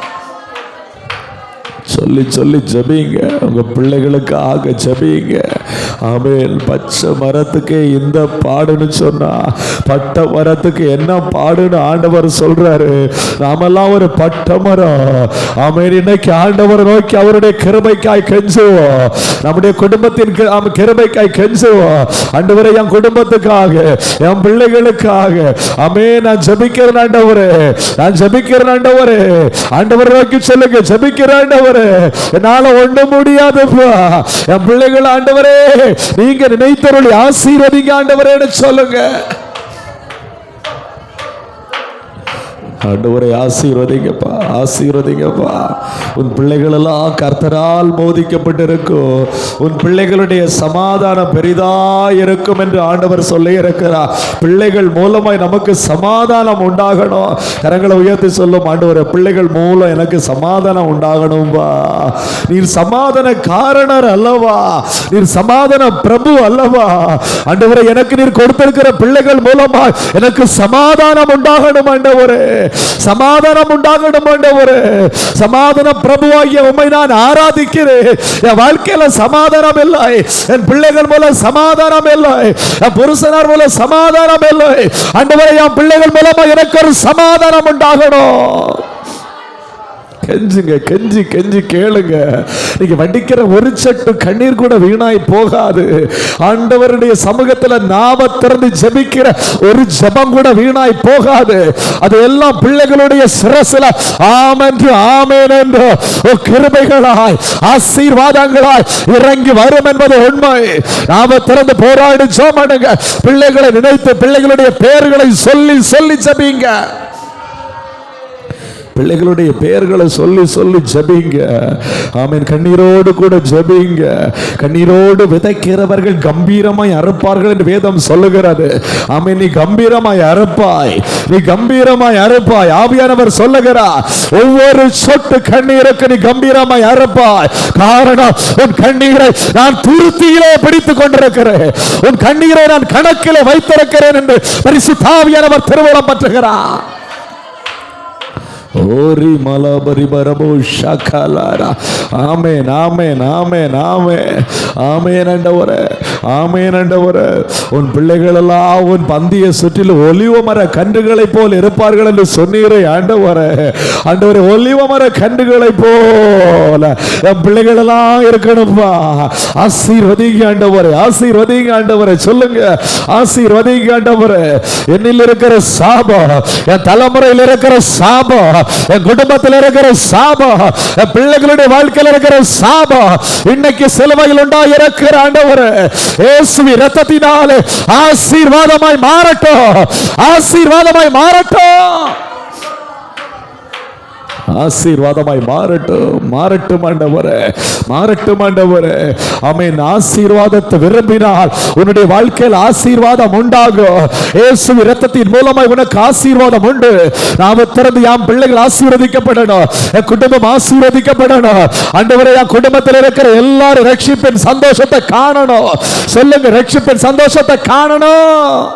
சொல்லி சொல்லி ஜபிங்க. உங்க பிள்ளைகளுக்காக ஜபிங்க. ஆமென். பச்சை மரத்துக்கு இந்த பாடுன்னு சொன்னா பட்ட மரத்துக்கு என்ன பாடுன்னு ஆண்டவர் சொல்றாரு. நாமெல்லாம் ஒரு பட்ட மரம். ஆமென். இன்னைக்கு ஆண்டவர் நோக்கி அவருடைய கிருபைக்காய் கெஞ்சுவோம், நம்முடைய குடும்பத்தின் கிருபைக்காய் கெஞ்சுவோம். ஆண்டவரே என் குடும்பத்துக்காக, என் பிள்ளைகளுக்காக ஆமென் நான் ஜபிக்கிறேன் ஆண்டவரே, நான் ஜபிக்கிறேன் ஆண்டவரே. ஆண்டவர் நோக்கி சொல்லுங்க, ஜபிக்கிறேன் ஆண்டவரே, என்னால ஒண்ணு முடியாதுப்பா, என் பிள்ளைகள் ஆண்டவரே நீங்க நினைத்தருளி ஆசீர்வதிங்க ஆண்டவரேன்னு சொல்லுங்க. ஆண்டவரை ஆசீர்வதிங்கப்பா, ஆசீர்வதிங்கப்பா. உன் பிள்ளைகள் எல்லாம் கர்த்தரால் மோதிக்கப்பட்டிருக்கும், உன் பிள்ளைகளுடைய சமாதானம் பெரிதா இருக்கும் என்று ஆண்டவர் சொல்லி இருக்கிறார். பிள்ளைகள் மூலமாய் நமக்கு சமாதானம் உண்டாகணும். கரங்களை உயர்த்தி சொல்லும், ஆண்டவரே பிள்ளைகள் மூலம் எனக்கு சமாதானம் உண்டாகணும்பா. நீர் சமாதான காரணர் அல்லவா, நீர் சமாதான பிரபு அல்லவா. ஆண்டவரே எனக்கு நீர் கொடுத்திருக்கிற பிள்ளைகள் மூலமா எனக்கு சமாதானம் உண்டாகணும் ஆண்டவரே, சமாதானம் உண்டாகணும் ஆண்டவரே. சமாதான பிரபுவாகிய உம்மை நான் ஆராதிக்கிறேன். என் வாழ்க்கையில சமாதானம் இல்லை, என் பிள்ளைகள் மூலம் சமாதானம் இல்லை, என் புருஷனார் மூலம் சமாதானம் இல்லை. ஆண்டவரே என் பிள்ளைகள் மூலமா எனக்கு ஒரு சமாதானம் உண்டாகணும். கெஞ்சுங்க, கெஞ்சி கெஞ்சி கேளுங்க. நீங்க வடிக்கிற ஒரு சட்டு கண்ணீர் கூட வீணாய் போகாது. ஆண்டவருடைய சமூகத்தில் நாம திறந்து ஜெபிக்கிற ஒரு ஜெபம் கூட வீணாய் போகாது. அது எல்லாம் பிள்ளைகளுடைய சிரசில ஆமென்று ஆமென் என்று கிருபைகளாய் ஆசீர்வாதங்களாய் இறங்கி வரும் என்பது உண்மை. நாம திறந்து போராடி ஜெபம் பண்ணுங்க. பிள்ளைகளை நினைத்து பிள்ளைகளுடைய பெயர்களை சொல்லி சொல்லி ஜெபிங்க. பிள்ளைகளுடைய பெயர்களை சொல்லி சொல்லி ஜெபிங்க. ஆமென். கண்ணீரோடு கூட ஜெபிங்க. கண்ணீரோடு விதைக்கிறவர்கள் கம்பீரமாய் அறுப்பார்கள் என்று வேதம் சொல்லுகிறது. ஆமென். நீ கம்பீரமாய் அறுப்பாய், நீ கம்பீரமாய் அறுப்பாய். ஆவியானவர் சொல்லுகிறார், ஒவ்வொரு சொட்டு கண்ணீருக்கு நீ கம்பீரமாய் அறுப்பாய். காரணம், உன் கண்ணீரை நான் துருத்தியிலே பிடித்துக் கொண்டிருக்கிறேன், உன் கண்ணீரை நான் கணக்கிலே வைத்திருக்கிறேன் என்று பரிசுத்த ஆவியானவர் திருவுளம் பற்றுகிறார். ஓரி மலபரி பரபோ ஷகலாரா. ஆமென், ஆமென், ஆமென், ஆமென், ஆமென் ஆண்டவரே, ஆமென் ஆண்டவரே. உன் பிள்ளைகள் எல்லாம் உன் பந்திய சுற்றிலும் ஒலிவ மர கன்றுகளை போல் இருப்பார்கள் என்று சொன்னீரே ஆண்டவரே. ஆண்டவரே ஒலிவ மர கன்றுகளை போல என் பிள்ளைகள் எல்லாம் இருக்கணும்பா. ஆசீர்வதிங்க ஆண்டவரே, ஆசீர்வதிங்க ஆண்டவரே. சொல்லுங்க, ஆசீர்வதிங்க ஆண்டவரே. என்னில் இருக்கிற சாபம், என் தலைமுறையில் இருக்கிற சாபம், என் குடும்பத்தில் இருக்கிற சாபம், என் பிள்ளைகளுடைய வாழ்க்கையில் இருக்கிற சாபம் இன்னைக்கு சிலுவையில் உண்டாயிருக்கிற ஆண்டவரே இயேசுவின் இரத்தத்தினாலே ஆசீர்வாதமாய் மாறட்டும், ஆசீர்வாதமாய் மாறட்டும். ஆசீர்வாதமாய் மாறட்டும், மாறட்டும் ஆண்டவரே, மாறட்டும் ஆண்டவரே. ஆமென். ஆசீர்வாதத்தை விரும்பினால் உன்னுடைய வாழ்க்கையில் ஆசீர்வாதம் உண்டாகும். இயேசு இரத்தத்தின் மூலமாய் உனக்கு ஆசீர்வாதம் உண்டு. நாம திறந்து என் பிள்ளைகள் ஆசீர்வதிக்கப்படணும், என் குடும்பம் ஆசீர்வதிக்கப்படணும் ஆண்டவரே. என் குடும்பத்தில் இருக்கிற எல்லாரும் ரட்சிப்பின் சந்தோஷத்தை காணணும். சொல்லுங்க, ரட்சிப்பின் சந்தோஷத்தை காணணும்.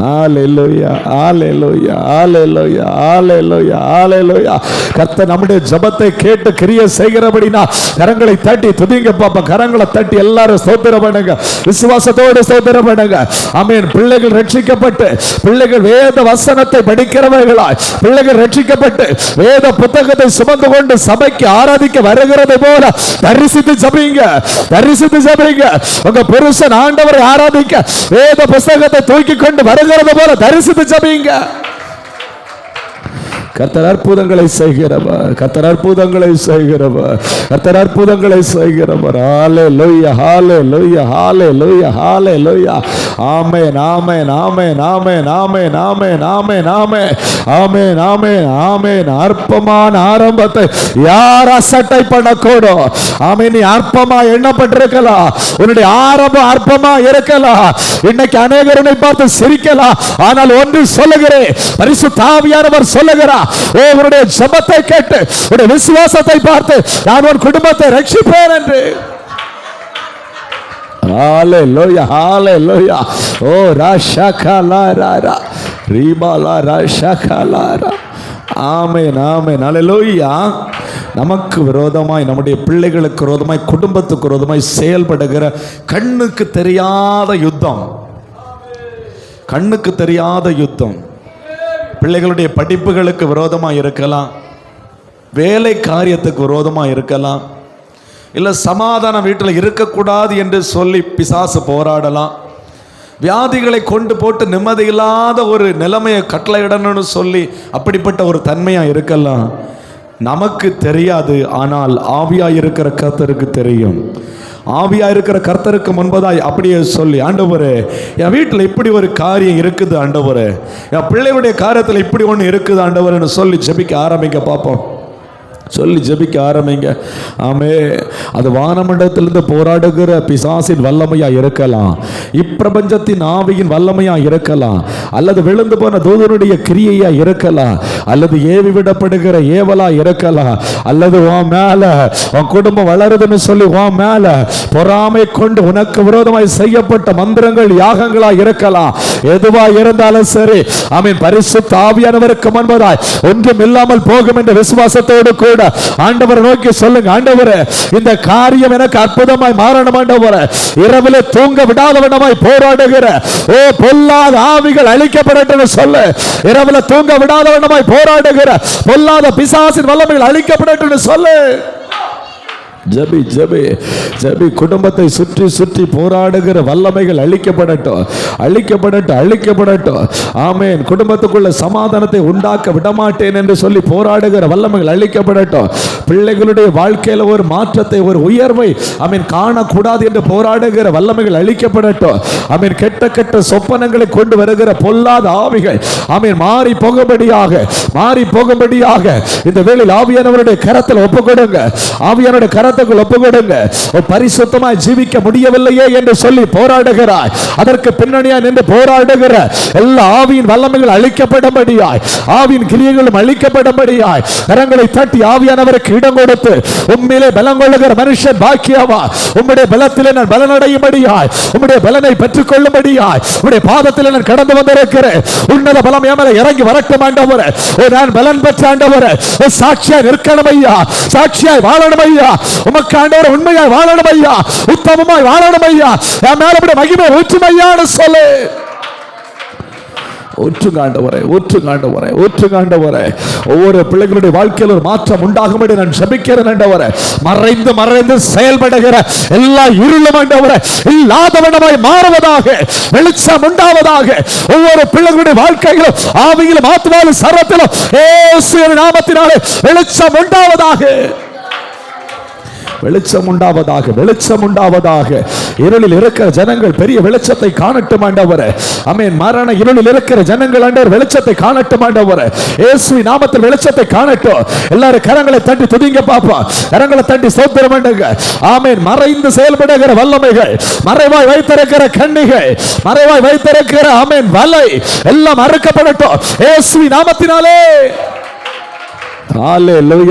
ஹalleluya, ஹalleluya, ஹalleluya, ஹalleluya, ஹalleluya. கர்த்தர் நம்முடைய ஜெபத்தை கேட்டு கிரியை செய்கிறபடினா கரங்களை தட்டி துதிங்க பாப்பா. கரங்களை தட்டி எல்லாரும் ஸ்தோத்திரம் பண்ணுங்க, விசுவாசத்தோடு ஸ்தோத்திரம் பண்ணுங்க. ஆமென். பிள்ளைகள் ரட்சிக்கப்பட்டு, பிள்ளைகள் வேத வசனத்தை படிக்கிறவர்களாய், பிள்ளைகள் ரட்சிக்கப்பட்டு வேத புத்தகத்தை சுமந்து கொண்டு சபைக்கு ஆராதிக்க வருகிறது போல தரிசித்து ஜெபிங்க, தரிசித்து ஜெபிங்க. உங்க புருஷன் ஆண்டவரை ஆராதிக்க வேத புத்தகத்தை தூக்கி கொண்டு வருகிறது போல தரிசித்து ஜெபிங்க. கர்த்தர் அற்புதங்களை செய்கிறவர், கர்த்தர் அற்புதங்களை செய்கிறவர், கர்த்தர் அற்புதங்களை செய்கிறவர். ஹalleluya, ஹalleluya, ஹalleluya, ஹalleluya. ஆமென், ஆமென், ஆமென், ஆமென், ஆமென், ஆமென், ஆமென், ஆமென், ஆமென், ஆமென், ஆமென். அற்பமான ஆரம்பத்தை யார் அசட்டை பண்ணக்கூடும்? ஆமென். நீ அற்பமா எண்ணப்பட்டிருக்கலாம், உன்னுடைய ஆரம்பம் அற்பமா இருக்கலாம். இன்னைக்கு அநேகரை பார்த்து சிரிக்கலாம். ஆனால் ஒன்று சொல்லுகிறேன், பரிசுத்த ஆவியானவர் சொல்லுகிறார், உன்னுடைய ஜெபத்தை கேட்டு உன்னுடைய விசுவாசத்தை பார்த்து நான் உன் குடும்பத்தை ரட்சிப்பேன் என்று. ஹalleluya, ஹalleluya. ஓ ராஷகலாரா ரீபாலா ராஷகலாரா. ஆமென், ஆமென், ஹalleluya. நமக்கு விரோதமாய், நம்முடைய பிள்ளைகளுக்கு விரோதமாய், குடும்பத்துக்கு விரோதமாய் செயல்படுகிற கண்ணுக்கு தெரியாத யுத்தம், கண்ணுக்கு தெரியாத யுத்தம். பிள்ளைகளுடைய படிப்புகளுக்கு விரோதமாக இருக்கலாம், வேலை காரியத்துக்கு விரோதமாக இருக்கலாம், இல்லை சமாதானம் வீட்டில் இருக்கக்கூடாது என்று சொல்லி பிசாசு போராடலாம். வியாதிகளை கொண்டு போட்டு நிம்மதியில்லாத ஒரு நிலைமையை கட்டளையிடணும்னு சொல்லி அப்படிப்பட்ட ஒரு தன்மையாக இருக்கலாம். நமக்கு தெரியாது, ஆனால் ஆவியாக இருக்கிற கர்த்தருக்கு தெரியும். ஆவியா இருக்கிற கர்த்தருக்கு முன்பதாய் அப்படியே சொல்லி, ஆண்டவரே என் வீட்டில் இப்படி ஒரு காரியம் இருக்குது ஆண்டவரே, என் பிள்ளையுடைய காரியத்தில் இப்படி ஒன்று இருக்குது ஆண்டவரேன்னு சொல்லி ஜெபிக்க ஆரம்பிக்க பார்ப்போம். சொல்லி ஜெபிக்க ஆரம்பிங்க. ஆமே. அது வானமண்டலத்திலிருந்து போராடுகிற பிசாசின் வல்லமையா இருக்கலாம், இப்பிரபஞ்சத்தின் ஆவியின் வல்லமையா இருக்கலாம், அல்லது விழுந்து போன தூதனுடைய கிரியையா இருக்கலாம், அல்லது ஏவி விடப்படுகிற ஏவலா இருக்கலாம், அல்லது உன் மேல உன் குடும்பம் வளருதுன்னு சொல்லி உன் மேல பொறாமை கொண்டு உனக்கு விரோதமாய் செய்யப்பட்ட மந்திரங்கள் யாகங்களா இருக்கலாம். எதுவா இருந்தாலும் சரி, ஆமென், பரிசுத்த ஆவியானவருக்கு முன்பதாய் ஒன்றும் இல்லாமல் போகும் என்ற விசுவாசத்தோடு கூட ஆண்டவரை நோக்கி சொல்லுங்க, ஆண்டவரே இந்த காரியம் எனக்கு அற்புதமாய் மாறணும் ஆண்டவரே. இரவிலே தூங்க விடாதவனமாய் போராடுகிற ஓ பொல்லாத ஆவிகள் அழிக்கப்படட்டும் சொல்லு. இரவிலே தூங்க விடாதவனமாய் போராடுகிற பொல்லாத பிசாசின் வல்லமைகள் அழிக்கப்படட்டும் சொல்லு. ஜெபி ஜெபி ஜெபி. குடும்பத்தை சுற்றி சுற்றி போராடுகிற வல்லமைகள் அழிக்கப்படட்டும், அழிக்கப்படட்டும், அழிக்கப்படட்டும். ஆமென். குடும்பத்துக்குள்ள சமாதானத்தை உண்டாக்க விடமாட்டேன் என்று சொல்லி போராடுகிற வல்லமைகள் அழிக்கப்படட்டும். பிள்ளைகளுடைய வாழ்க்கையில் ஒரு மாற்றத்தை, ஒரு உயர்வை ஆமென் காணக்கூடாது என்று போராடுகிற வல்லமைகள் அழிக்கப்படட்டும். ஆமென். கெட்ட கெட்ட சொப்பனங்களை கொண்டு வருகிற பொல்லாத ஆவிகள் ஆமென் மாறி போகும்படியாக, மாறி போகும்படியாக இந்த வேளையில் ஆவியானவருடைய கரத்தில் ஒப்புக்கொடுங்க. ஆவியானவருடைய கரத்தில் ஒப்புக்கொடுங்க. பரிசுத்தமாய் ஜீவிக்க முடியவில்லையே என்று சொல்லி போராடுகிறாய், அதற்கு பின்னணியா நின்று போராடுகிற எல்லா ஆவியின் வல்லமைகள் அழிக்கப்படும்படியாய், ஆவியின் கிரியைகளும் அழிக்கப்படும்படியாய் கரங்களை தட்டி ஆவியானவருக்கு இடம் கொடுத்து உம்மிலே பலம் கொள்ளுகிற மனுஷன் பாக்கியவா. உம்முடைய பலத்திலே நான் பலனடையும்படியாய், உம்முடைய பலனை பெற்றுக் கொள்ளும்படியாய் உம்முடைய பாதத்திலே நான் கடந்து வந்திருக்கிறேன். உன்னத பலம் என் மேல இறங்கி வரட்டும் ஆண்டவரே. நான் பலன் பெற்ற ஆண்டவரே, சாட்சியாய் நிற்கணும் ஐயா, சாட்சியாய் வாழணும் ஐயா. உமக்கு ஆண்டவரே உண்மையாய் வாழணும் ஐயா, உத்தமமாய் வாழணும் ஐயா. என் மேல மகிமை ஊற்றும் ஐயான்னு சொல்லு. ஊற்றுங்காண்டவரே, ஊற்றுங்காண்டவரே, ஊற்றுங்காண்டவரே. ஒவ்வொரு பிள்ளைகளுடைய வாழ்க்கையில் ஒரு மாற்றம் உண்டாகும்படி நான் ஜெபிக்கிறேன் ஆண்டவரே. மறைந்து மறைந்து செயல்படுகிற எல்லா இருளும் ஆண்டவரே இல்லாதவனமாய் மாறுவதாக, வெளிச்சம் உண்டாவதாக. ஒவ்வொரு பிள்ளைகளுடைய வாழ்க்கையிலும் ஆவியிலும் ஆத்மாவிலும் சர்வத்திலும் இயேசுவின் நாமத்தினாலே வெளிச்சம் உண்டாவதாக. வெளிச்சம் உண்டாவதாக, வெளிச்சம் உண்டாவதாக. இருளில் இருக்கிற ஜனங்கள் பெரிய வெளிச்சத்தை காணட்டும் ஆண்டவரே. ஆமென். மரண இருளில் இருக்கிற ஜனங்கள் ஆண்டவர் வெளிச்சத்தை காணட்டும் ஆண்டவரே. இயேசுவின் நாமத்தில் வெளிச்சத்தை காணட்டும். எல்லாரும் கரங்களை தட்டி துதிங்க பாப்பா. கரங்களை தட்டி ஸ்தோத்திரம் பண்ணுங்க. ஆமென். மறைந்து செயல்படுகிற வல்லமைகள், மறைவாய் வைத்திருக்கிற கண்ணிகள், மறைவாய் வைத்திருக்கிற ஆமென் வலை எல்லாம் அறுக்கப்படட்டும் இயேசுவின் நாமத்தினாலே. ஹalleluya.